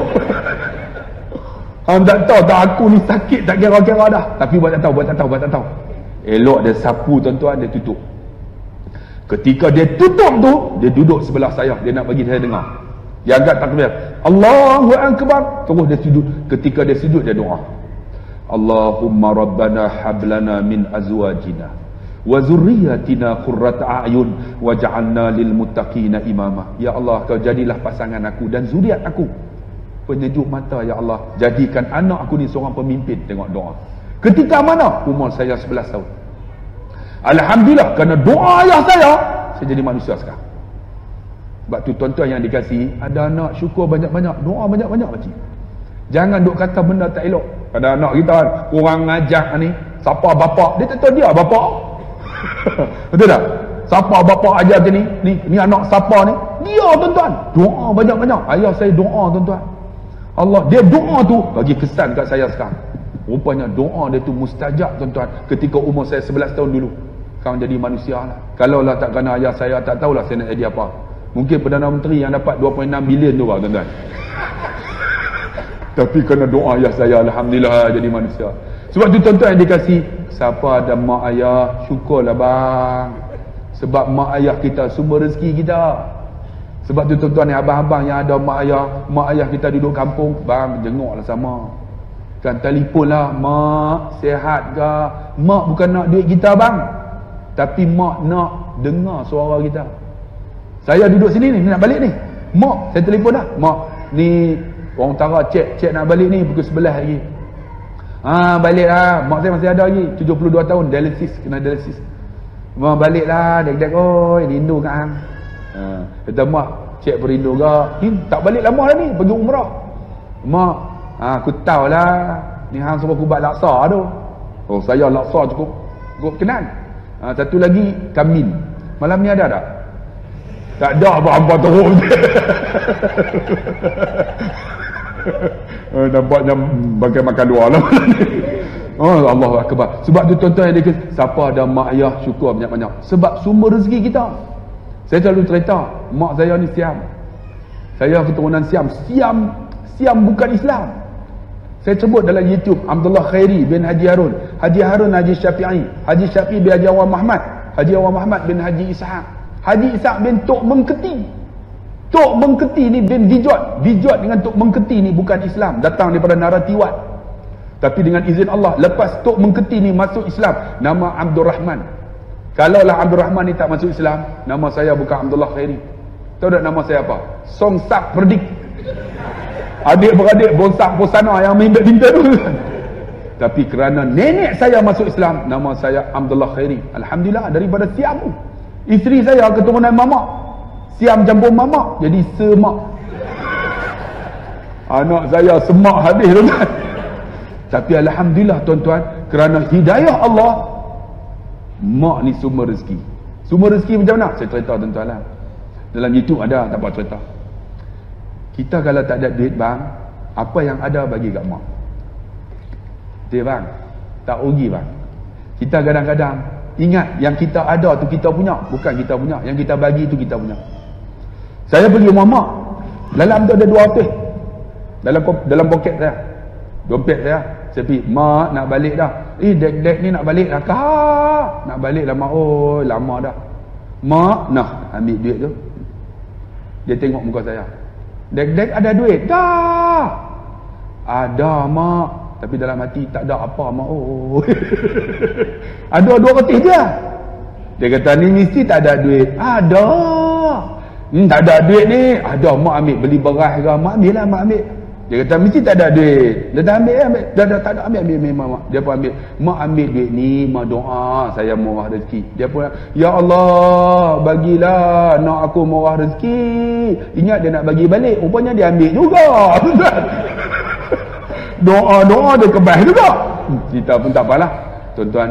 Hang tak tahu tak aku ni sakit tak kira-kira dah. Tapi buat tak tahu. Elok dia sapu tuan-tuan, dia tutup. Ketika dia tutup tu, dia duduk sebelah saya. Dia nak bagi saya dengar. Dia agak takbir. Allahu Akbar. Terus dia sujud. Ketika dia sujud, dia doa. Allahumma rabbana hablana min azwajina wa zurriyatina qurrata a'yun waj'alna lil muttaqina imama. Ya Allah, kau jadilah pasangan aku dan zuriat aku penyejuk mata, ya Allah. Jadikan anak aku ni seorang pemimpin. Tengok doa. Ketika mana? Umur saya 11 tahun. Alhamdulillah, kerana doa ayah saya jadi manusia sekarang. Sebab tu tuan-tuan yang dikasihi, ada anak syukur banyak-banyak, doa banyak-banyak baca. Jangan duk kata benda tak elok. Ada anak kita kan, kurang ngajak ni, siapa bapak, dia tak tahu dia bapak. Betul tak? Siapa bapak ajar ke ni anak siapa ni? Dia tuan-tuan. Doa banyak-banyak. Ayah saya doa tuan-tuan. Allah, dia doa tu bagi kesan kat saya sekarang. Rupanya doa dia tu mustajab tuan-tuan. Ketika umur saya 11 tahun dulu. Sekarang jadi manusia lah. Kalau lah tak kena ayah saya, tak tahulah saya nak jadi apa. Mungkin Perdana Menteri yang dapat 2.6 bilion tu lah tuan-tuan. Tapi kena doa ayah saya, alhamdulillah jadi manusia. Sebab tu tuan-tuan yang dikasih, siapa ada mak ayah, syukurlah bang. Sebab mak ayah kita sumber rezeki kita. Sebab tu tuan-tuan yang abang-abang yang ada mak ayah kita duduk kampung, bang jenguklah sama. Kan telefon lah, mak sihat ke? Mak bukan nak duit kita bang, tapi mak nak dengar suara kita. Saya duduk sini ni nak balik ni, mak saya telefon dah, mak ni orang utara cek nak balik ni pukul 11 lagi. Balik lah, mak saya masih ada lagi 72 tahun, kena dialisis. Mak balik lah, dek-dek, oi rindu kat hang. Kata mak, cek perindu ke? Tak balik lama dah ni, pergi umrah. Mak, aku tahu lah, ni hang suruh aku buat laksa tu. Oh, saya laksa cukup kenal. Satu lagi, kamin. Malam ni ada tak? Tak ada apa-apa teruk. Nampaknya bagai makan luar lah. Oh, Allahu Akbar. Sebab tu tuan-tuan yang dikasih, siapa ada mak ayah syukur banyak-banyak. Sebab sumber rezeki kita. Saya selalu cerita, mak saya ni Siam. Saya keturunan Siam. Siam bukan Islam. Saya sebut dalam YouTube, Abdullah Khairi bin Haji Harun, Haji Harun Haji Syafi'i, Haji Syafi'i bin Haji Awam Muhammad, Haji Awam Muhammad bin Haji Ishaq, Haji Ishaq bin Tok Mengketi. Tok Mengketi ni bin Vijot. Vijot dengan Tok Mengketi ni bukan Islam, datang daripada Naratiwat. Tapi dengan izin Allah, lepas Tok Mengketi ni masuk Islam, nama Abdul Rahman. Kalaulah Abdul Rahman ni tak masuk Islam, nama saya bukan Abdullah Khairi. Tahu tak nama saya apa? Songsak Perdik. Adik-beradik bonsak posana yang main badminton tu. Tapi kerana nenek saya masuk Islam, nama saya Abdullah Khairi. Alhamdulillah, daripada Siam. Isteri saya keturunan mamak. Siam campur mamak, jadi semak. Anak saya semak habis tuan-tuan. Tapi alhamdulillah tuan-tuan, kerana hidayah Allah, mak ni sumber rezeki. Sumber rezeki macam mana? Saya cerita tuan-tuan lah. Dalam YouTube ada, tak apa cerita. Kita kalau tak ada duit bang, apa yang ada bagi kat mak? Betul bang? Tak rugi bang. Kita kadang-kadang ingat yang kita ada tu kita punya, bukan kita punya. Yang kita bagi tu kita punya. Saya pergi rumah mak, dalam tu ada 2 apih dalam poket saya, dompet saya. Saya pergi, mak nak balik dah. Dek ni nak balik dah kah? Nak balik lah mak. Oh lama dah. Mak, nah, ambil duit tu. Dia tengok muka saya. Dek-dek ada duit? Dah. Ada, mak. Tapi dalam hati tak ada apa, mak. Oh. Ada 2 roti je. Dia kata, ni mesti tak ada duit. Ada. Tak ada duit ni. Ada, mak ambil. Beli beras ke. Mak ambil lah, mak ambil. Dia kata, mesti tak ada duit. Dia dah ambil. Dah tak ada, ambil, mak. Dia pun ambil. Mak ambil duit ni, mak doa saya murah rezeki. Dia pun, ya Allah, bagilah nak aku murah rezeki. Ingat dia nak bagi balik. Rupanya dia ambil juga. Doa-doa dia kebas juga. Kita pun tak apalah. Tuan-tuan,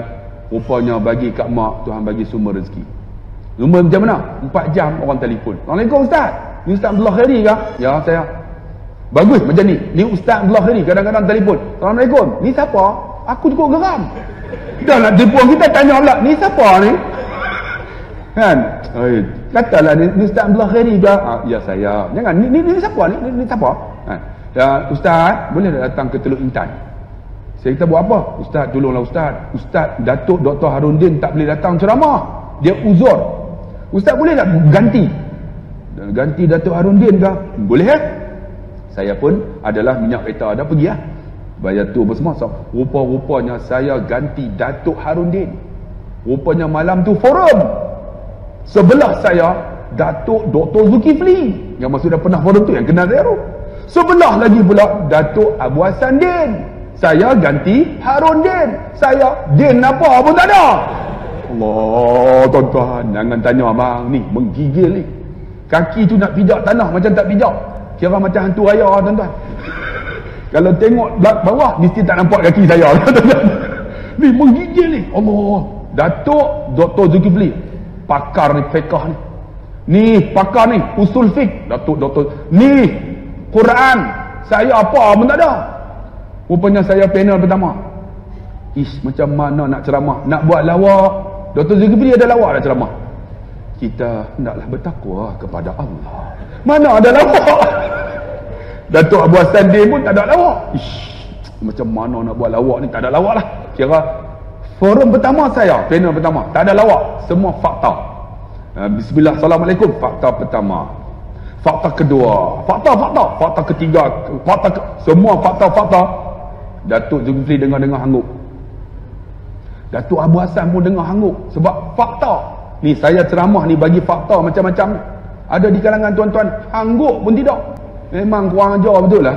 rupanya bagi kat mak, Tuhan bagi sumber rezeki. Sumber macam mana? 4 jam orang telefon. Assalamualaikum Ustaz. Ni Ustaz Abdullah Khairi ke? Ya, saya. Bagus macam ni. Ni Ustaz Abdullah Khairi. Kadang-kadang telefon. Assalamualaikum. Ni siapa? Aku cukup geram. Dah nak telefon kita tanya pula. Ni siapa ni? Kan? Katalah ni Ustaz Abdullah Khairi ke? Ya, saya. Jangan. Ni siapa ni? Ni siapa? Kan? Ya, Ustaz, boleh tak datang ke Teluk Intan? Saya kata, buat apa? Ustaz, tolonglah Ustaz. Ustaz, Datuk Dr. Harundin tak boleh datang ceramah. Dia uzur. Ustaz, boleh tak ganti? Ganti Datuk Harundin ke? Boleh eh? Saya pun adalah minyak kereta ada, pergi lah. Bayar tu apa semua. So, rupa-rupanya saya ganti Datuk Harundin. Rupanya malam tu forum. Sebelah saya, Datuk Dr. Zulkifli. Yang maksud dah pernah forum tu, yang kenal saya tu. Sebelah lagi pula Datuk Abu Hassan Din. Saya ganti Harundin. Saya Din apa pun tak ada. Allah, tuan-tuan, jangan tanya abang ni, menggigil ni. Kaki tu nak pijak tanah macam tak pijak. Kira macam hantu raya, tuan-tuan. Kalau tengok bawah mesti tak nampak kaki saya, tuan-tuan. Ni menggigil ni. Allah. Datuk Dr. Zulkifli, pakar ni fiqh ni. Ni pakar ni usul fiqh. Datuk ni Quran, saya apa pun tak ada. Rupanya saya panel pertama. Macam mana nak ceramah, nak buat lawak. Dr. Zulkifli ada lawak nak ceramah. Kita hendaklah bertakwa kepada Allah. Mana ada lawak? Datuk Abu Hassan Din pun tak ada lawak. Macam mana nak buat lawak ni, tak ada lawak lah. Kira forum pertama saya, panel pertama, tak ada lawak, semua fakta. Bismillah, Assalamualaikum. Fakta pertama, fakta kedua, fakta ketiga, semua fakta. Datuk Zulkifli dengar hangguk. Datuk Abu Hassan pun dengar hangguk. Sebab fakta ni, saya ceramah ni bagi fakta macam-macam. Ada di kalangan tuan-tuan hangguk pun tidak. Memang kurang ajar betul lah.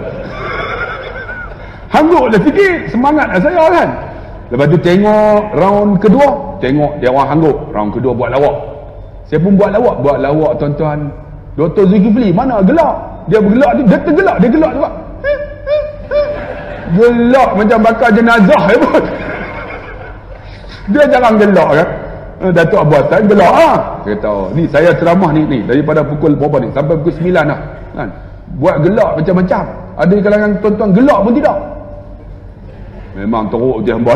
Hangguk dah sikit, semangat lah saya kan. Lepas tu tengok round kedua, tengok dia orang hangguk. Round kedua buat lawak. Saya pun buat lawak tuan-tuan. Dr. Zulkifli mana gelak? Dia bergelak, dia tergelak, dia gelak juga. Gelak macam bakar jenazah pun. Dia jarang gelak kan. Datuk Abu Hassan gelak Dia kata, ni saya ceramah ni daripada pukul berapa ni sampai pukul 9 lah kan. Buat gelak macam-macam. Ada di kalangan tuan-tuan gelak pun tidak. Memang teruk je hamba.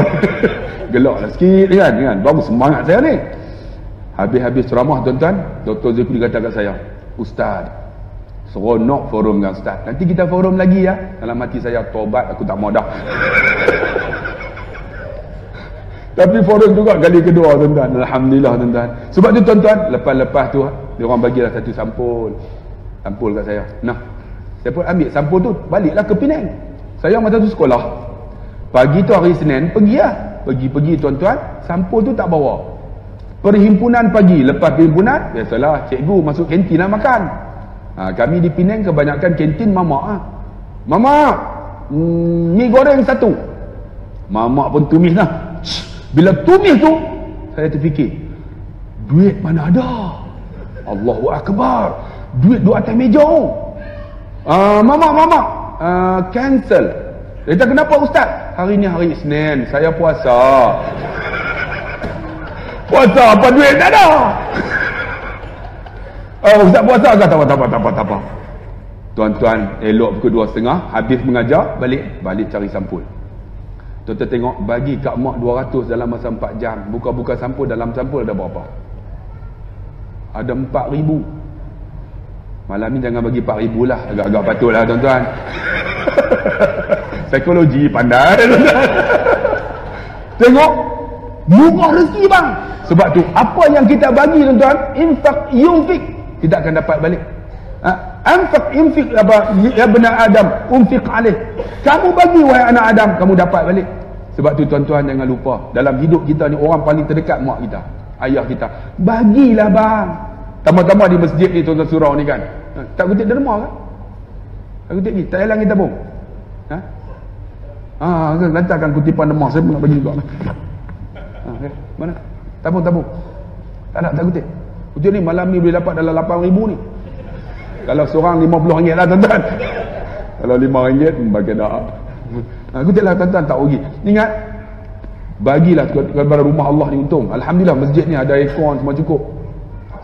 Gelak lah sikit kan. Baru semangat saya ni. Habis-habis ceramah tuan-tuan, Dr. Zulkifli kata kat saya, Ustaz, seronok forum dengan Ustaz. Nanti kita forum lagi ya. Dalam hati saya, tobat aku tak mau dah. Tapi forum juga kali kedua tuan-tuan. Alhamdulillah tuan-tuan. Sebab tu tuan-tuan, lepas-lepas tu dia orang bagilah satu sampul kat saya. Nah, saya pun ambil sampul tu, baliklah ke Penang. Saya masa tu sekolah. Pagi tu hari Senin pergi lah. Pergi tuan-tuan, sampul tu tak bawa. Perhimpunan pagi, lepas perhimpunan biasalah cikgu masuk kantin nak makan. Kami di Penang kebanyakan kantin mamak Mamak, mi goreng satu. Mamak pun tumis lah. Bila tumis tu, saya terfikir, duit mana ada? Allahu Akbar. Duit duduk atas meja. Mamak, cancel. Dia kata, kenapa Ustaz? Hari ni hari Isnin, saya puasa. Puasa apa, duit tak ada? Ustaz puasa ke? Tak apa. Tuan-tuan, elok pukul 2.30, habis mengajar, balik cari sampul. Tuan-tuan tengok, bagi kat mak 200 dalam masa 4 jam. Buka-buka sampul, dalam sampul ada berapa? Ada 4,000. Malam ni jangan bagi 4,000 lah. Agak-agak patut lah tuan-tuan. Psikologi pandai tuan-tuan. Tengok, murah rezeki bang. Sebab tu apa yang kita bagi tuan-tuan, infak yunfik, kita akan dapat balik. Anfaq infik apa ya bani Adam unfiq alaih. Kamu bagi wahai anak Adam, kamu dapat balik. Sebab tu tuan-tuan jangan lupa, dalam hidup kita ni orang paling terdekat mak kita, ayah kita. Bagilah bang. Tambah-tambah di masjid ni tuan-tuan surau ni kan. Tak kutip derma kan? Tak kutip ni, tak payah langit tabung. Lantarkan kutipan derma, saya pun nak bagi juga. Okay. Mana? Tabung. Tak nak, tak kutip. Kutip ni malam ni boleh dapat dalam 8,000 ni. Kalau seorang RM50 lah tuan-tuan. Kalau RM5 bagi dah. Kutiplah tuan-tuan, tak rugi. Ingat, bagilah kepada rumah Allah ni untung. Alhamdulillah masjid ni ada aircon semua cukup.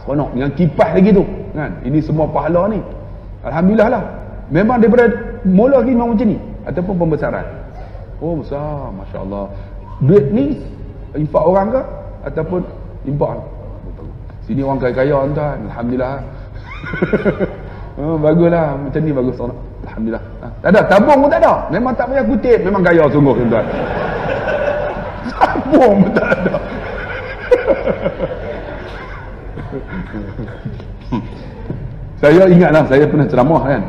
Seronok dengan kipas lagi tu kan. Ini semua pahala ni. Alhamdulillah lah. Memang daripada mula lagi memang macam ni ataupun pembesaran. Oh besar, masya-Allah. Duit ni infak orang ke ataupun infak? Sini orang kaya-kaya tuan. Alhamdulillah. Baguslah macam ni, bagus sangat. Alhamdulillah. Tak ada tabung pun tak ada. Memang tak payah kutip, memang kaya sungguh tuan. Tabung pun tak ada. Saya ingatlah, saya pernah ceramah kan.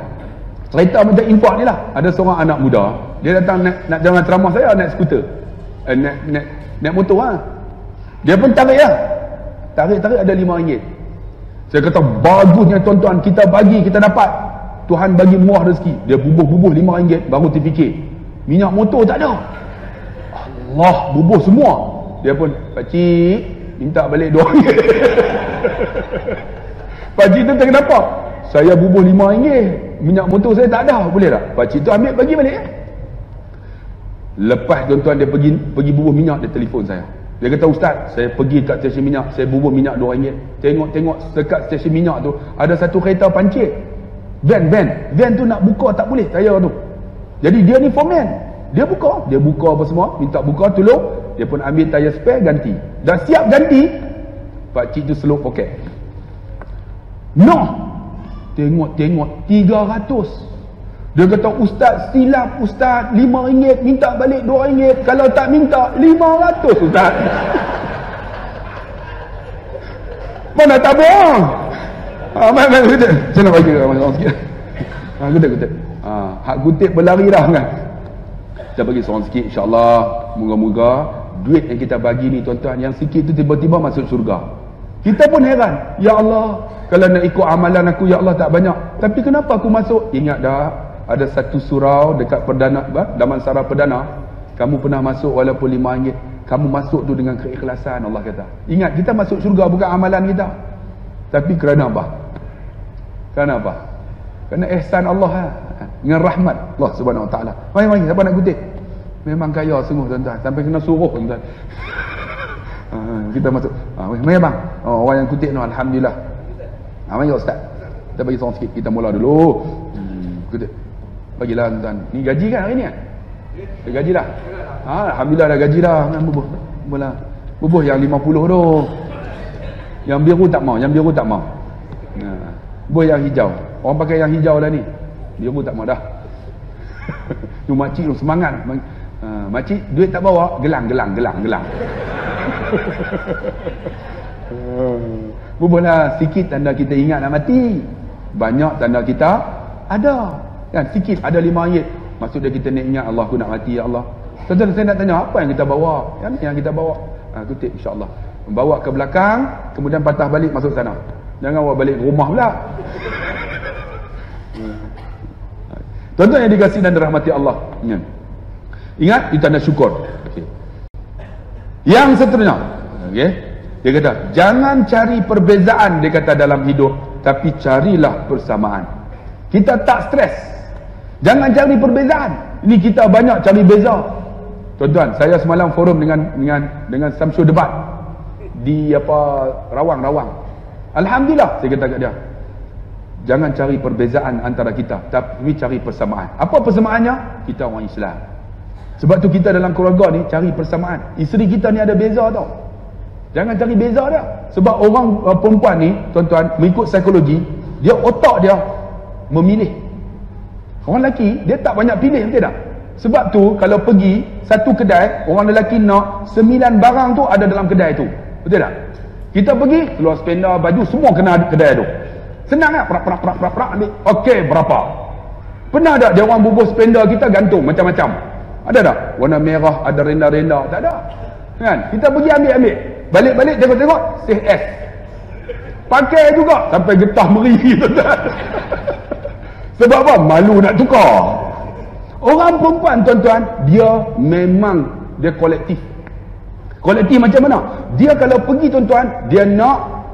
Cerita macam infak ni lah. Ada seorang anak muda, dia datang nak jangan ceramah saya, naik skuter. Naik motor lah. Dia pun tarik lah. Tarik ada RM5. Saya kata bagusnya tuan-tuan, kita bagi, kita dapat. Tuhan bagi murah rezeki. Dia bubuh RM5 baru terfikir. Minyak motor tak ada. Allah, bubuh semua. Dia pun, pakcik minta balik RM2. Pakcik tu tak kenapa? Saya bubuh RM5, minyak motor saya tak ada, boleh tak? Pakcik tu ambil bagi balik. Lepas tuan-tuan dia pergi bubuh minyak, dia telefon saya. Dia kata, Ustaz, saya pergi kat stesen minyak, saya bubuh minyak RM2. Tengok dekat stesen minyak tu ada satu kereta pancit. Van tu nak buka tak boleh tayar tu. Jadi dia ni foreman. Dia buka apa semua, minta buka, tolong. Dia pun ambil tayar spare, ganti. Dah siap ganti, pakcik tu seluk poket. Tengok 300. Dia kata, Ustaz silap Ustaz, RM5 minta balik RM2. Kalau tak minta RM500 Ustaz. Mana tabung? Main kutip. Saya nak bagi orang sikit. Kutip. Hak kutip berlari dah kan. Kita bagi seorang sikit, insyaAllah. Moga-moga duit yang kita bagi ni tuan-tuan, yang sikit tu tiba-tiba masuk syurga. Kita pun heran, ya Allah, kalau nak ikut amalan aku, ya Allah tak banyak, tapi kenapa aku masuk? Ingat dah, ada satu surau dekat Perdana, Damansara Perdana, kamu pernah masuk walaupun RM5, kamu masuk tu dengan keikhlasan, Allah kata. Ingat, kita masuk syurga bukan amalan kita, tapi kerana apa? Kerana ihsan Allah, dengan rahmat Allah Subhanahu Wa Taala. Mari, siapa nak kutip? Memang kaya sungguh tuan-tuan, sampai kena suruh tuan-tuan. Kita masuk. Mari bang. Orang yang kutip tu, alhamdulillah. Mari Ustaz. Kita bagi seorang sikit, kita mula dulu. Kutip. Bagilah tuan. Ni gaji kan hari ni kan? Dah gaji dah. Alhamdulillah dah gaji dah. Bubuh yang 50 tu. Yang biru tak mau, Bubuh yang hijau. Orang pakai yang hijau dah ni. Biru tak mau dah. Tu makcik tu semangat. Makcik duit tak bawa, gelang. Bubuhlah sikit tanda kita ingat nak mati. Banyak tanda kita ada. Kan sikit ada RM5. Maksudnya kita nak ingat Allah, aku nak mati ya Allah. Tuan-tuan, saya nak tanya apa yang kita bawa? Yang kita bawa. Kutip insya-Allah. Bawa ke belakang, kemudian patah balik masuk sana. Jangan bawa balik rumah pula. Tuan-tuan yang dikasihi dan dirahmati Allah. Ingat, itu tanda syukur. Okay. Yang seterusnya, okay. Dia kata, jangan cari perbezaan, dia kata dalam hidup, tapi carilah persamaan. Kita tak stres. Jangan cari perbezaan. Ini kita banyak cari beza. Tuan-tuan, saya semalam forum dengan Samsul Debat di Rawang. Alhamdulillah, saya kata kat dia, jangan cari perbezaan antara kita, tapi cari persamaan. Apa persamaannya? Kita orang Islam. Sebab tu kita dalam keluarga ni cari persamaan. Isteri kita ni ada beza tau. Jangan cari beza dia. Sebab orang perempuan ni, tuan-tuan, mengikut psikologi, dia otak dia memilih. Orang lelaki, dia tak banyak pilih, betul tak? Sebab tu, kalau pergi satu kedai, orang lelaki nak 9 barang tu ada dalam kedai tu. Betul tak? Kita pergi, keluar spender, baju, semua kena kedai tu. Senang tak? Prak, ambil. Okey, berapa? Pernah tak dia orang bubuh spender kita gantung macam-macam? Ada tak? Warna merah, ada renda-renda. Tak ada. Kan? Kita pergi ambil. Balik-balik, tengok-tengok, CS. Pakai juga. Sampai getah meri. Sebab apa? Malu nak tukar. Orang perempuan, tuan-tuan, dia memang, dia kolektif. Kolektif macam mana? Dia kalau pergi, tuan-tuan, dia nak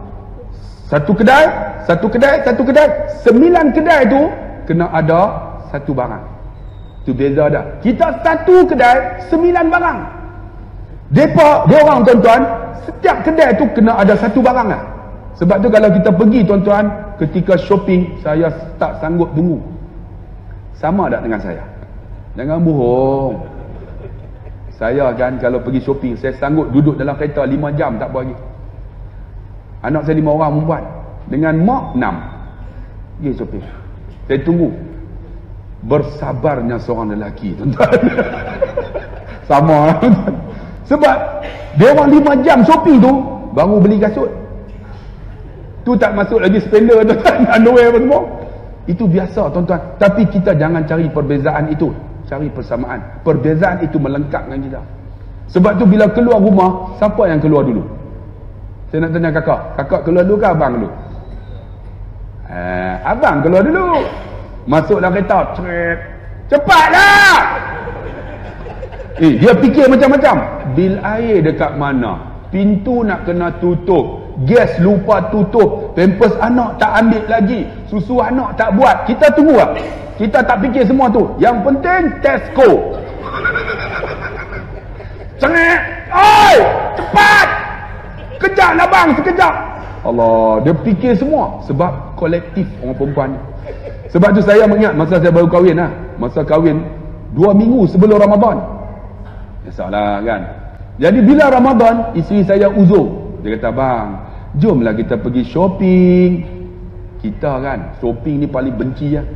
satu kedai, 9 kedai tu kena ada satu barang. Tu beza dah. Kita satu kedai, 9 barang. Dia orang, tuan-tuan, setiap kedai tu kena ada satu barang lah. Sebab tu kalau kita pergi, tuan-tuan, ketika shopping, saya tak sanggup tunggu. Sama tak dengan saya? Jangan bohong. Saya kan kalau pergi shopping, saya sanggup duduk dalam kereta 5 jam tak apa lagi. Anak saya 5 orang perempuan. Dengan mak 6. Pergi shopping. Saya tunggu. Bersabarnya seorang lelaki, tuan-tuan. Sama, tuan-tuan. Sebab dia orang 5 jam shopping tu baru beli kasut. Tu tak masuk lagi spender, tuan-tuan. Underwear apa semua. Itu biasa, tuan-tuan. Tapi kita jangan cari perbezaan itu. Cari persamaan. Perbezaan itu melengkapkan kita. Sebab tu bila keluar rumah, siapa yang keluar dulu? Saya nak tanya kakak. Kakak keluar dulu ke abang dulu? Abang keluar dulu. Masuk dalam kereta. Cepatlah! Dia fikir macam-macam. Bil air dekat mana? Pintu nak kena tutup. Gas lupa tutup. Pampers anak tak ambil lagi. Susu anak tak buat. Kita tunggu lah. Kita tak fikir semua tu. Yang penting Tesco. Cengek. Oi! Cepat! Kejaplah bang, sekejap. Allah, dia fikir semua. Sebab kolektif orang perempuan. Sebab tu saya mengingat masa saya baru kahwin lah. Masa kahwin 2 minggu sebelum Ramadan. Biasalah kan. Jadi bila Ramadan, isteri saya uzur. Dia kata, bang, jomlah kita pergi shopping. Kita kan, shopping ni paling benci lah.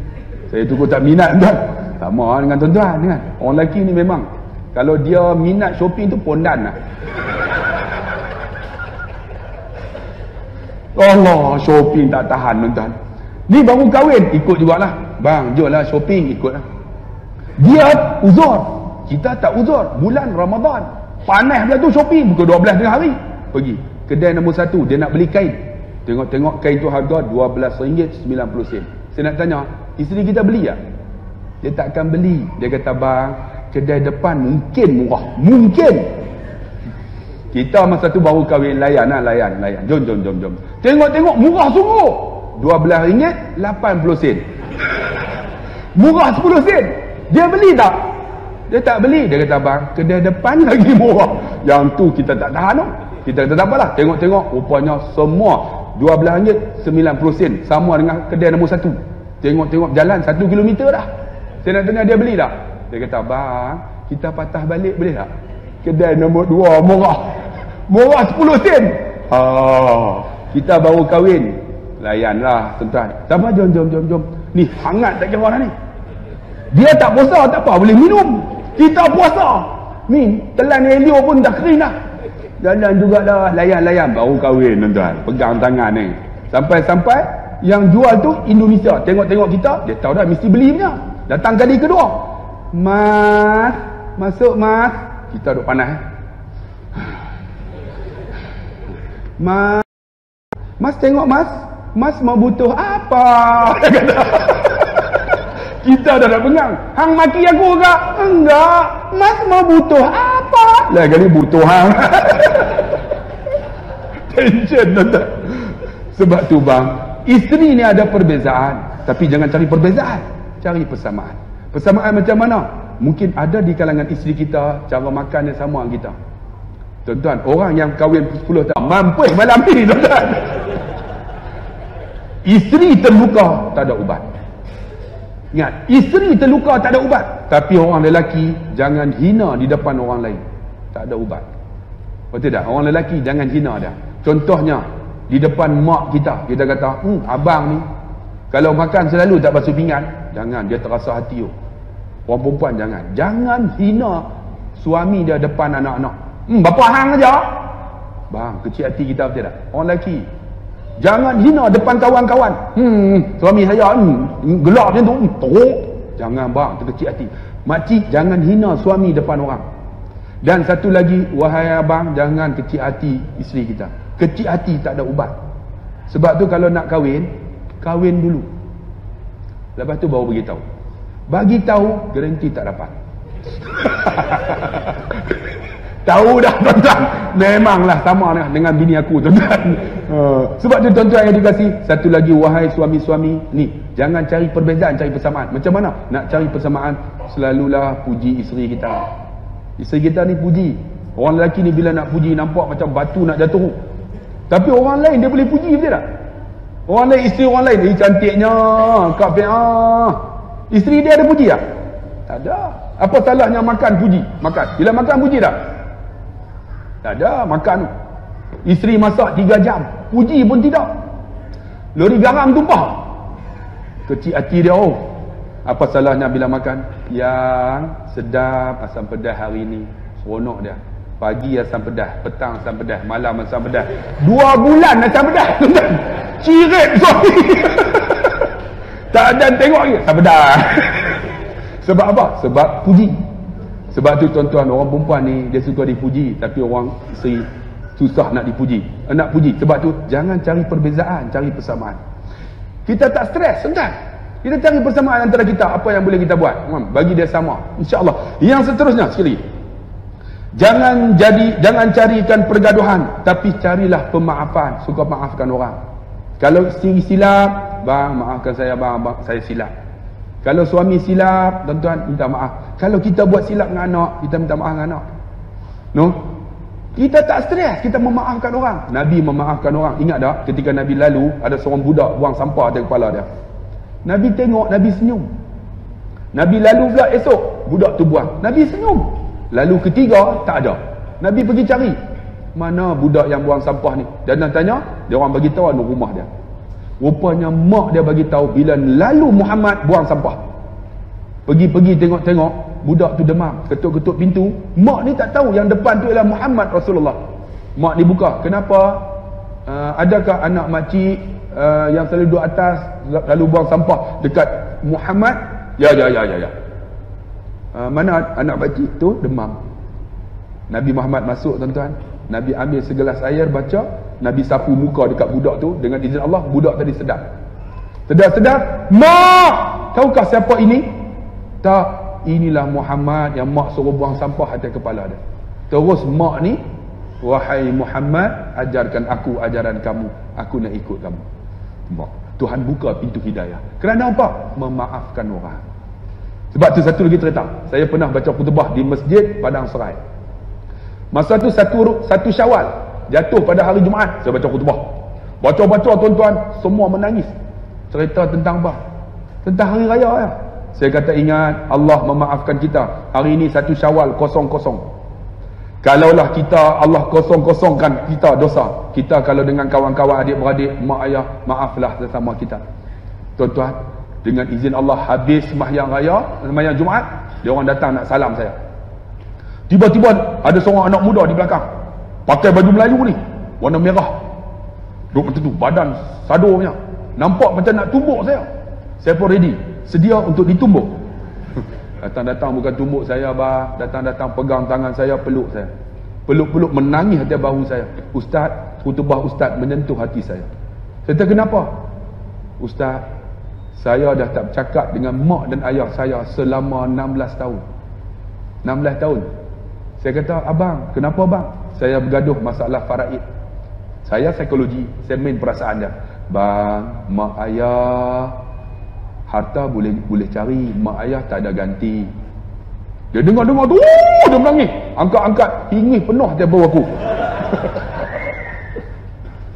Saya tu tak minat, tuan. Sama dengan tuan-tuan kan. Orang lelaki ni memang, kalau dia minat shopping tu pondan lah. Allah, shopping tak tahan, tuan-tuan. Ni baru kahwin, ikut jugalah. Bang, jomlah shopping, ikutlah. Dia uzur. Kita tak uzur. Bulan Ramadan. Panas bila tu shopping. Bukan 12 tengah hari. Pergi. Kedai nombor 1. Dia nak beli kain. Tengok-tengok kain tu harga RM12.90. Saya nak tanya, isteri kita beli tak? Dia takkan beli. Dia kata, bang, kedai depan mungkin murah. Mungkin. Kita masa tu baru kahwin, layan. Jom. Tengok-tengok, murah sungguh. RM12.80. Murah 10 sen. Dia beli tak? Dia tak beli. Dia kata, bang, kedai depan lagi murah. Yang tu kita tak tahan tu. Kita kata tak apalah. Tengok-tengok, rupanya semua RM12.90. Sama dengan kedai nombor 1. Tengok-tengok jalan 1 kilometer dah. Saya nak tanya dia beli tak? Dia kata, bang, kita patah balik boleh tak? Kedai nombor 2 murah. Murah 10 sen. Kita baru kahwin. Layanlah, tuan-tuan. Sama, jom. Ni hangat tak kira dah ni. Dia tak puasa, tak apa, boleh minum. Kita puasa. Ni, telan helio pun dah kering dah. Jalan jugalah, layan. Baru kahwin, tuan-tuan. Pegang tangan ni. Sampai-sampai, yang jual tu Indonesia. Tengok-tengok kita, dia tahu dah mesti beli punya. Datang kali kedua. Mas, masuk mas. Kita duduk panas. Mas tengok mas. Mas mau butuh apa? Kita dah nak pengang. Hang maki aku ke? Enggak. Mas mau butuh apa? Lah kali butuh hang. Tension, tuan-tuan. Sebab tu bang, isteri ni ada perbezaan. Tapi jangan cari perbezaan. Cari persamaan. Persamaan macam mana? Mungkin ada di kalangan isteri kita, cara makan yang sama dengan kita. Tuan-tuan, orang yang kahwin 10 tahun, mampus malam ni, tuan-tuan. Isteri terluka, tak ada ubat. Ingat, isteri terluka tak ada ubat. Tapi orang lelaki jangan hina di depan orang lain. Tak ada ubat. Betul tak? Orang lelaki jangan hina dah. Contohnya, di depan mak kita kata, abang ni kalau makan selalu tak basuh pinggan. Jangan, dia terasa hati tu. Orang perempuan jangan hina suami dia depan anak-anak. Bapa hang aja. Bang, kecil hati kita betul tak? Orang lelaki. Jangan hina depan kawan-kawan. Suami saya gelap macam tu. Teruk. Jangan bang, terkecil hati. Makcik, jangan hina suami depan orang. Dan satu lagi, wahai abang, jangan kecil hati isteri kita. Kecil hati tak ada ubat. Sebab tu kalau nak kahwin, kahwin dulu. Lepas tu baru beritahu. Bagi tahu, garanti tak dapat. Tahu dah tuan-tuan, memanglah sama dengan bini aku tuan-tuan. Sebab tu tuan-tuan yang dikasih, satu lagi, wahai suami-suami ni, jangan cari perbezaan, cari persamaan. Macam mana nak cari persamaan? Selalulah puji isteri kita. Isteri kita ni puji. Orang lelaki ni bila nak puji nampak macam batu nak jatuh. Tapi orang lain dia boleh puji, betul tak? Orang lain, isteri orang lain, cantiknya Kak Fi'ah. Isteri dia ada puji tak? Tak ada. Apa salahnya makan puji? Makan. Bila makan puji tak? Tak ada. Makan. Isteri masak 3 jam, puji pun tidak. Lori garam tumpah, kecil hati dia. Apa salahnya bila makan? Yang sedap asam pedas hari ni, seronok dia. Pagi asam pedas, petang asam pedas, malam asam pedas. 2 bulan asam pedas. Cirit suami. Tak ada tengok lagi asam pedas. Sebab apa? Sebab puji. Sebab tu tuan-tuan, orang perempuan ni dia suka dipuji, tapi orang isteri susah nak dipuji, nak puji. Sebab tu jangan cari perbezaan, cari persamaan. Kita tak stres, tuan-tuan. Kita cari persamaan antara kita, apa yang boleh kita buat, bagi dia sama, insya-Allah. Yang seterusnya sekali, jangan carikan pergaduhan, tapi carilah pemaafan, suka maafkan orang. Kalau isteri silap, bang maafkan saya bang, saya silap. Kalau suami silap, tuan-tuan, minta maaf. Kalau kita buat silap dengan anak, kita minta maaf dengan anak. No? Kita tak stres, kita memaafkan orang. Nabi memaafkan orang. Ingat tak ketika Nabi lalu, ada seorang budak buang sampah atas kepala dia. Nabi tengok, Nabi senyum. Nabi lalu pula esok, budak tu buang. Nabi senyum. Lalu ketiga, tak ada. Nabi pergi cari, mana budak yang buang sampah ni? Dan tanya, dia orang bagi tahu rumah dia. Rupanya mak dia bagi tahu bila lalu Muhammad buang sampah. Pergi tengok-tengok, budak tu demam, ketuk-ketuk pintu. Mak ni tak tahu yang depan tu ialah Muhammad Rasulullah. Mak ni buka, kenapa? Adakah anak makcik yang selalu duduk atas lalu buang sampah dekat Muhammad? Ya. Mana anak makcik tu demam. Nabi Muhammad masuk tuan-tuan. Nabi ambil segelas air, baca, Nabi sapu muka dekat budak tu, dengan izin Allah, budak tadi sedap. Sedap. Mak! Tahukah siapa ini? Tak, inilah Muhammad yang mak suruh buang sampah atas kepala dia. Terus mak ni, wahai Muhammad, ajarkan aku ajaran kamu, aku nak ikut kamu. Mak, Tuhan buka pintu hidayah. Kerana apa? Memaafkan orang. Sebab tu satu lagi cerita. Saya pernah baca khutbah di masjid Padang Serai. Masa tu satu Syawal, jatuh pada hari Jumaat, saya baca khutbah. Baca tuan-tuan, semua menangis. Cerita tentang apa? Tentang hari raya ya. Saya kata ingat, Allah memaafkan kita. Hari ini 1 Syawal 00. Kalaulah kita, Allah kosong-kosongkan kita dosa, kita kalau dengan kawan-kawan, adik-beradik, mak ayah, maaflah sesama kita. Tuan-tuan, dengan izin Allah, habis sembahyang raya, sembahyang Jumaat, dia orang datang nak salam saya. Tiba-tiba ada seorang anak muda di belakang, pakai baju Melayu ni, warna merah, duduk macam tu, badan sadurnya, nampak macam nak tumbuk saya. Saya pun ready, sedia untuk ditumbuk. Datang-datang bukan tumbuk saya bah, datang-datang pegang tangan saya, peluk saya, peluk-peluk, menangis atas bahu saya. Ustaz, khutbah Ustaz menyentuh hati saya. Saya kata kenapa? Ustaz, saya dah tak bercakap dengan mak dan ayah saya selama 16 tahun. 16 tahun. Saya kata, abang, kenapa bang? Saya bergaduh masalah faraid. Saya psikologi, saya main perasaan dia. Bang, mak ayah, harta boleh cari, mak ayah tak ada ganti. Dia dengar tu, dia menangis. Angkat-angkat, hingis penuh dia bawa aku.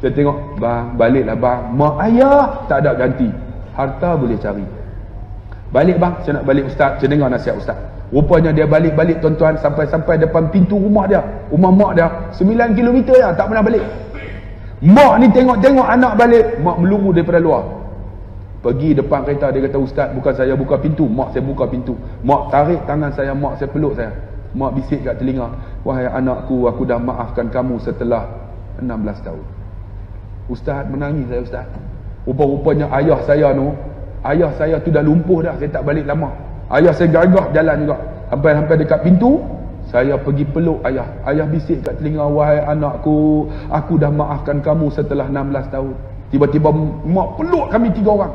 Saya tengok, bang, baliklah bang, mak ayah tak ada ganti, harta boleh cari. Balik bang, saya nak balik Ustaz, saya dengar nasihat Ustaz. Rupanya dia balik-balik tuan-tuan, sampai depan pintu rumah dia, rumah mak dia, 9 km ya, tak pernah balik. Mak ni tengok anak balik, mak melungu daripada luar. Pergi depan kereta, dia kata, Ustaz, bukan saya buka pintu, mak saya buka pintu. Mak tarik tangan saya, mak saya peluk saya. Mak bisik kat telinga, wahai anakku, aku dah maafkan kamu setelah 16 tahun. Ustaz menangis saya ustaz. Rupa-rupanya ayah saya tu dah lumpuh dah, saya tak balik lama. Ayah saya gagah jalan juga. Sampai dekat pintu, saya pergi peluk ayah. Ayah bisik kat telinga, wahai anakku, aku dah maafkan kamu setelah 16 tahun. Tiba-tiba mak peluk kami 3 orang.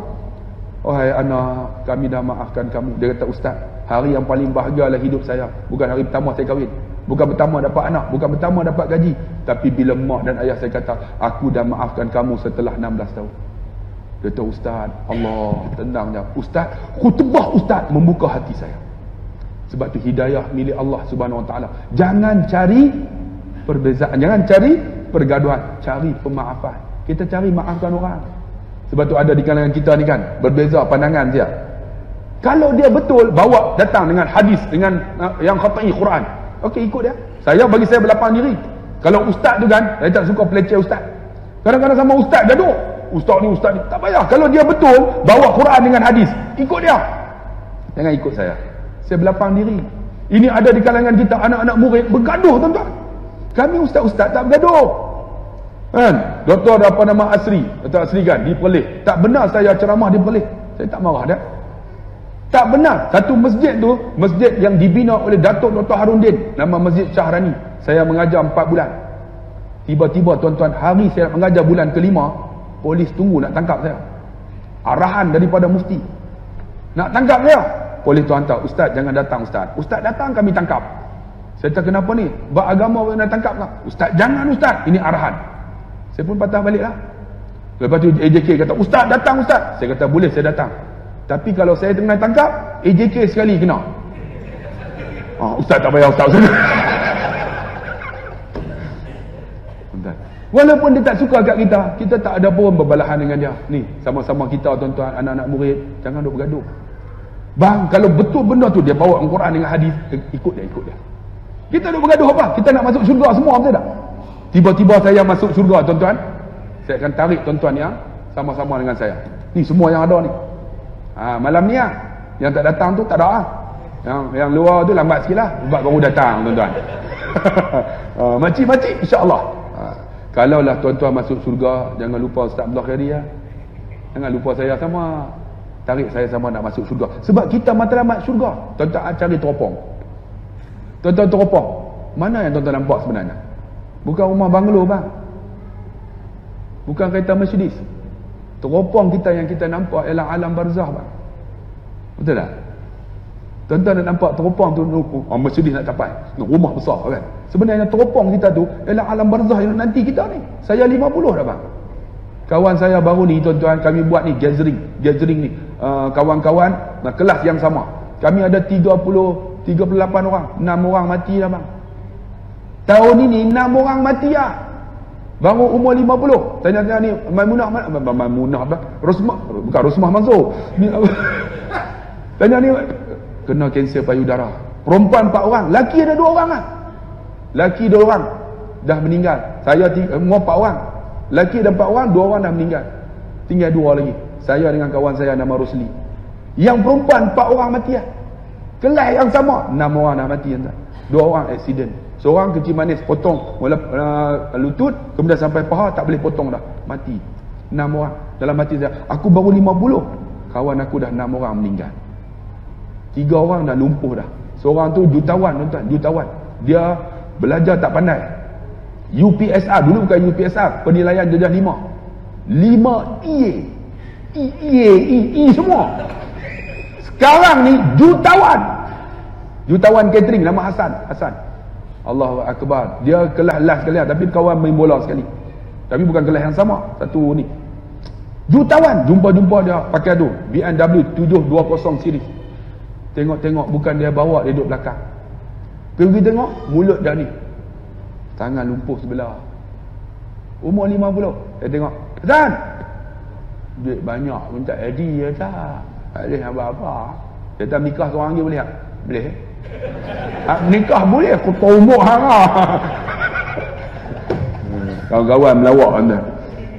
Wahai anak, kami dah maafkan kamu. Dia kata, ustaz, hari yang paling bahagia dalam hidup saya bukan hari pertama saya kahwin, bukan pertama dapat anak, bukan pertama dapat gaji, tapi bila mak dan ayah saya kata, aku dah maafkan kamu setelah 16 tahun. Dia kata, ustaz, Allah, tenang je. Ustaz, khutbah ustaz membuka hati saya. Sebab tu hidayah milik Allah Subhanahu Wa Taala. Jangan cari perbezaan, jangan cari pergaduhan, cari pemaafan. Kita cari maafkan orang. Sebab tu ada di kalangan kita ni kan, berbeza pandangan dia. Kalau dia betul, bawa datang dengan hadis, dengan yang khatai Quran, okey, ikut dia. Bagi saya berlapang diri. Kalau ustaz tu kan, saya tak suka peleceh ustaz. Kadang-kadang sama ustaz gaduh, ustaz ni, tak payah. Kalau dia betul, bawa Quran dengan hadis, ikut dia. Jangan ikut saya berlapang diri. Ini ada di kalangan kita, anak-anak murid bergaduh tuan-tuan. Kami ustaz-ustaz tak bergaduh kan. Doktor apa nama Asri, Dr. Asri kan, di Perlis. Tak benar saya ceramah di Perlis, saya tak marah dah. Tak benar. Satu masjid tu, masjid yang dibina oleh Datuk Dr. Harundin, nama Masjid Syahrani. Saya mengajar 4 bulan. Tiba-tiba tuan-tuan, hari saya mengajar bulan ke-5, polis tunggu nak tangkap saya. Arahan daripada mufti nak tangkap saya. Polis tu hantar, ustaz jangan datang ustaz. Ustaz datang kami tangkap. Saya kata, kenapa ni? Beragama nak tangkap tak? Ustaz jangan ustaz, ini arahan. Saya pun patah balik lah. Lepas tu AJK kata, ustaz datang ustaz. Saya kata, boleh saya datang, tapi kalau saya tengah tangkap, AJK sekali kena. Ustaz tak payah ustaz. Walaupun dia tak suka kat kita tak ada pun berbalahan dengan dia. Ni, sama-sama kita tuan-tuan, anak-anak murid, jangan duk bergaduh. Bang, kalau betul benda tu dia bawa Al-Quran dengan hadis, ikut dia. Kita duk bergaduh apa? Kita nak masuk syurga semua, betul tak? Tiba-tiba saya masuk syurga tuan-tuan, saya akan tarik tuan-tuan yang sama-sama dengan saya. Ni semua yang ada ni. Malam ni lah. Yang tak datang tu tak ada lah. Yang luar tu lambat sikit lah, sebab baru datang tuan-tuan. Makcik-makcik insya-Allah. Kalaulah tuan-tuan masuk syurga, jangan lupa Ustaz Abdullah Khairi ya. Jangan lupa saya sama. Tarik saya sama nak masuk syurga. Sebab kita matlamat syurga. Tuan-tuan cari teropong. Tuan-tuan teropong. Mana yang tuan-tuan nampak sebenarnya? Bukan rumah banglo bang. Bukan kereta Mercedes. Teropong kita yang kita nampak ialah alam barzah bang. Betul tak? Tuan-tuan nak nampak teropong tu, Mercedes nak capai, rumah besar kan. Sebenarnya teropong kita tu ialah alam barzah yang nanti kita ni. Saya 50 dah bang. Kawan saya baru ni tuan-tuan, kami buat ni gathering ni. Kawan-kawan kelas yang sama. Kami ada 38 orang, 6 orang mati dah bang. Tahun ini 6 orang mati lah. Baru umur 50. Tanya-tanya ni Maimunah apa? Bukan Rosmah Mansur. Tanya ni kena kanser payudara. Perempuan 4 orang, laki ada 2 orang lah. Laki 2 orang dah meninggal. Saya umur 4 orang. Laki ada 4 orang, 2 orang dah meninggal. Tinggal 2 lagi. Saya dengan kawan saya nama Rosli. Yang perempuan 4 orang mati lah. Kelas yang sama 6 orang dah mati. 2 orang accident. Seorang kecil manis potong lutut, kemudian sampai paha tak boleh potong dah, mati. 6 orang. Dalam hati saya, aku baru 50, kawan aku dah 6 orang meninggal. 3 orang dah lumpuh dah. Seorang tu jutawan tuan-tuan, jutawan. Dia belajar tak pandai. UPSR, dulu bukan UPSR, penilaian jejak 5 EA semua. Sekarang ni jutawan catering, nama Hasan. Allahu Akbar. Dia kelas last sekali tapi kawan main bola sekali. Tapi bukan kelas yang sama. Satu ni. Jutawan. Jumpa dia pakai tu. BMW 720 series. Tengok-tengok bukan dia bawa, dia duduk belakang. Pergi tengok, mulut dah ni. Tangan lumpuh sebelah. Umur 50. Dia tengok. Hasan! Duit banyak pun tak jadi ya tak. Tak boleh apa-apa. Dia tak nikah seorang lagi boleh tak? Boleh. Nikah boleh, aku tahu umur hang lah. Kawan-kawan melawak anda.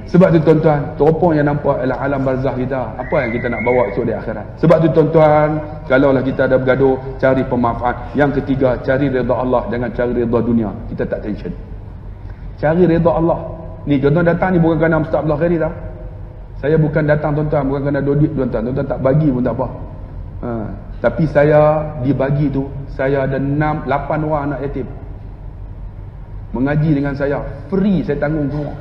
Sebab tu tuan-tuan, teropong yang nampak ialah alam barzah kita. Apa yang kita nak bawa esok di akhirat. Sebab tu tuan-tuan, kalaulah kita ada bergaduh, cari pemaafan. Yang ketiga, cari redha Allah, jangan cari redha dunia. Kita tak tension. Cari redha Allah. Ni tuan-tuan datang ni bukan kerana Ustaz Abdullah Khairi tau. Saya bukan datang tuan-tuan bukan kerana duit tuan-tuan. Tuan-tuan tak bagi pun tak apa. Tapi saya dibagi tu, saya ada 8 orang anak yatim. Mengaji dengan saya, free saya tanggung semua.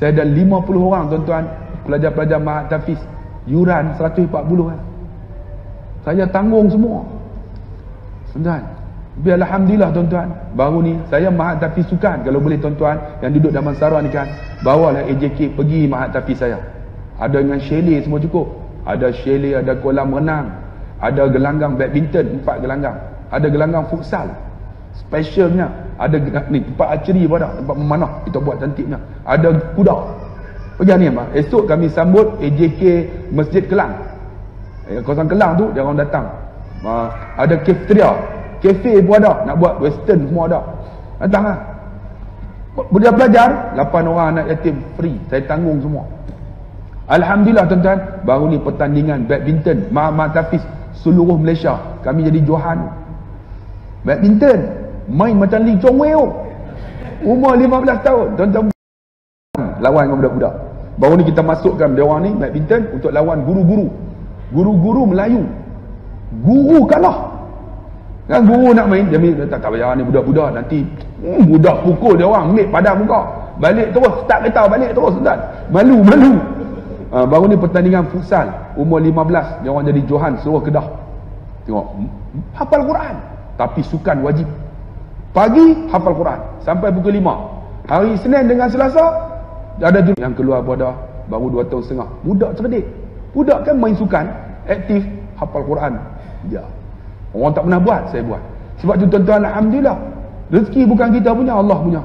Saya ada 50 orang tuan-tuan, pelajar-pelajar Mahat Tafiz, yuran 140 kan. Saya tanggung semua. Tuan-tuan, biar alhamdulillah tuan-tuan, baru ni saya Mahat Tafiz sukan, kalau boleh tuan-tuan yang duduk Damansara ni kan, bawalah AJK pergi Mahat Tafiz saya. Ada dengan chalet semua cukup. Ada chalet, ada kolam renang, ada gelanggang badminton 4 gelanggang, ada gelanggang futsal specialnya, ada ni tempat archery pun ada, tempat memanah kita buat cantiknya, ada kuda. Pergi ni apa? Esok kami sambut AJK Masjid Kelang. Kawasan Kelang tu dia orang datang. Ada cafeteria, kafe pun ada, nak buat western semua ada. Datanglah. Budak belajar 8 orang anak yatim free, saya tanggung semua. Alhamdulillah tuan-tuan, baru ni pertandingan badminton Mahat Tafiz seluruh Malaysia, kami jadi Johan badminton, main macam Lee Chong Wei umur 15 tahun tuan-tuan, lawan dengan budak-budak. Baru ni kita masukkan dia orang ni badminton untuk lawan guru-guru Melayu. Guru kalah kan, guru nak main dia tak payah ni budak-budak nanti budak pukul dia orang, ambil padam muka, balik terus start kereta balik terus tuan, malu. Baru ni pertandingan futsal umur 15, dia orang jadi Johan seluruh Kedah. Tengok, hafal Quran tapi sukan wajib. Pagi hafal Quran sampai pukul 5. Hari Senin dengan Selasa ada yang keluar pada baru 2 tahun setengah, budak cerdik. Budak kan main sukan, aktif, hafal Quran. Ya. Orang tak pernah buat, saya buat. Sebab tu tuan-tuan, alhamdulillah, rezeki bukan kita punya, Allah punya.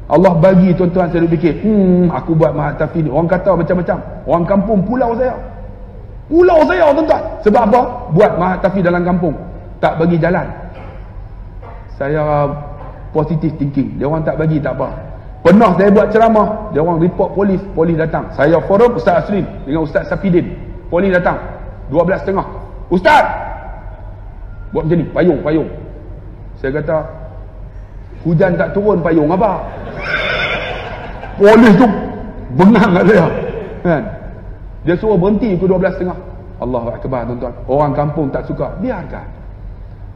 Allah bagi tuan-tuan, saya duk fikir, aku buat Mahat Tafiz ni. Orang kata macam-macam. Orang kampung pulau saya tuan-tuan. Sebab apa? Buat Mahat Tafiz dalam kampung, tak bagi jalan. Saya positive thinking. Dia orang tak bagi, tak apa. Pernah saya buat ceramah, dia orang report polis datang. Saya forum Ustaz Asrin dengan Ustaz Safidin. Polis datang 12.30. Ustaz, buat macam ni, payung. Saya kata, hujan tak turun payung apa? Polis tu bengang kat saya kan? Dia suruh berhenti pukul 12.30. Allahu Akbar tuan-tuan. Orang kampung tak suka, biarkan.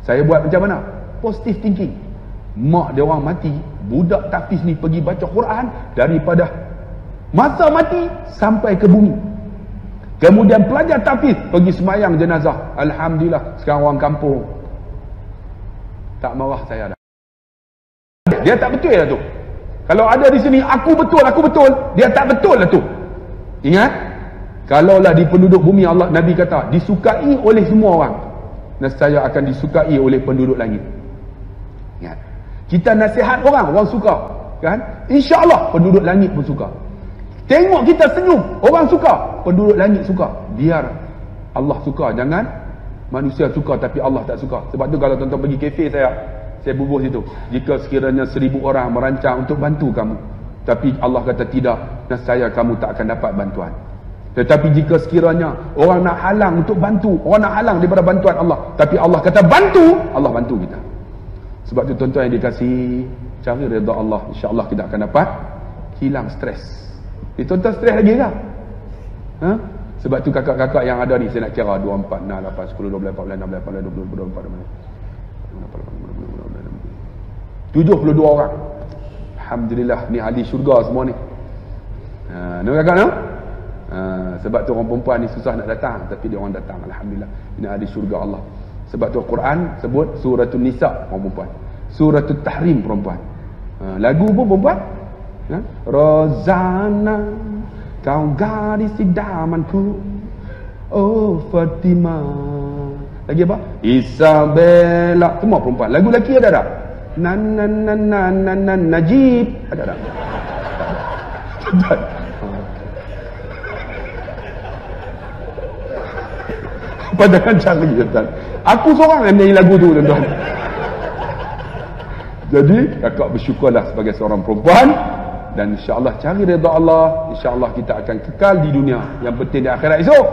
Saya buat macam mana? Positive thinking. Mak dia orang mati, budak Tafiz ni pergi baca Quran daripada masa mati sampai ke bumi. Kemudian pelajar Tafiz pergi semayang jenazah. Alhamdulillah, sekarang orang kampung tak marah saya dah. Dia tak betul lah tu. Kalau ada di sini aku betul, dia tak betul lah tu. Ingat, kalaulah di penduduk bumi Allah, Nabi kata disukai oleh semua orang, nescaya akan disukai oleh penduduk langit. Ingat, kita nasihat orang suka kan, insya-Allah penduduk langit pun suka. Tengok kita senyum, orang suka, penduduk langit suka. Biar Allah suka, jangan manusia suka tapi Allah tak suka. Sebab tu kalau tuan-tuan pergi kafe saya bubuh situ, jika sekiranya 1000 orang merancang untuk bantu kamu, tapi Allah kata tidak, nescaya kamu tak akan dapat bantuan. Tetapi jika sekiranya orang nak halang untuk bantu, orang nak halang daripada bantuan Allah, tapi Allah kata bantu, Allah bantu kita. Sebab tu tuan-tuan yang dikasihi, cari redha Allah, insya-Allah kita akan dapat hilang stres. Tuan-tuan stres lagi ke? Sebab tu kakak-kakak yang ada ni, saya nak kira 2, 4, 6, 8, 10, 12, 14, 16, 18, 20, 24, 72 orang. Alhamdulillah, ni ahli syurga semua ni. Nampak kakak no? Sebab tu orang perempuan ni susah nak datang, tapi dia orang datang. Alhamdulillah, ini ahli syurga Allah. Sebab tu Quran sebut suratul Nisa orang perempuan, suratul Tahrim perempuan, lagu pun perempuan. Rozana, kau gadis idamanku, oh Fatima. Lagi apa? Isabella, semua perempuan. Lagu lelaki ada tak? Najib ada tak? Tak. Padahal cari tuan. Aku seorang yang nyanyi lagu tu tuan. Jadi kakak bersyukurlah sebagai seorang perempuan, dan insya-Allah cari redha Allah, insya-Allah kita akan kekal di dunia. Yang penting di akhirat esok.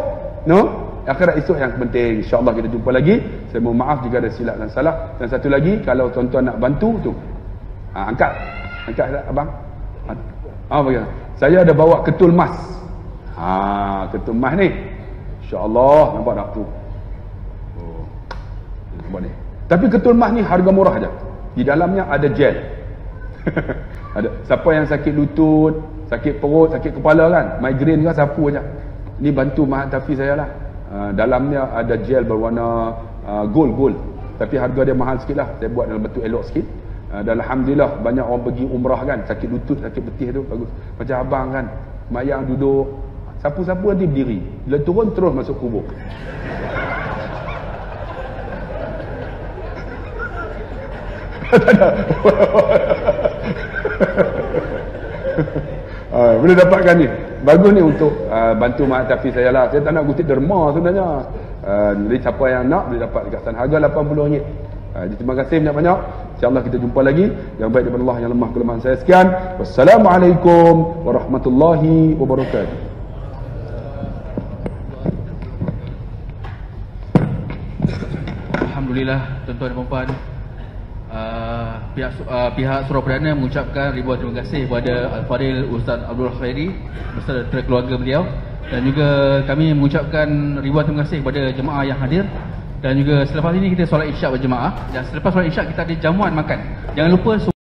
No? Akhirat esok yang penting. InsyaAllah kita jumpa lagi. Saya mohon maaf jika ada silap dan salah. Dan satu lagi, kalau tuan-tuan nak bantu tu, angkat abang. Bagaimana? Saya ada bawa ketul mas. Ketul mas ni. Insya-Allah nampak tak tu. Nampak ni. Tapi ketul mas ni harga murah aja. Di dalamnya ada gel. Ada siapa yang sakit lutut, sakit perut, sakit kepala kan, migraine kan, sapu aja. Ni bantu Mahat Tafi saya lah. Dalamnya ada gel berwarna gold. Tapi harga dia mahal sikit lah. Saya buat dalam bentuk elok sikit. Dan alhamdulillah banyak orang pergi umrah kan, sakit lutut, sakit betih tu bagus. Macam abang kan, mayang duduk, sapu-sapu nanti berdiri. Bila turun terus masuk kubur. Tak ada. Boleh dapatkan ni. Bagus ni untuk bantu Mahat Tafi saya lah. Saya tak nak kutip derma sebenarnya. Jadi siapa yang nak boleh dapat dekat sana. Harga RM80. Jadi terima kasih banyak-banyak. InsyaAllah kita jumpa lagi. Yang baik daripada Allah, yang lemah kelemahan saya sekian. Wassalamualaikum warahmatullahi wabarakatuh. Alhamdulillah, tuan-tuan dan puan-puan, pihak Surau Perdana mengucapkan ribuan terima kasih kepada Al-Fadhil Ustaz Abdul Khairi beserta keluarga beliau, dan juga kami mengucapkan ribuan terima kasih kepada jemaah yang hadir. Dan juga selepas ini kita solat isyak berjemaah, dan selepas solat isyak kita ada jamuan makan. Jangan lupa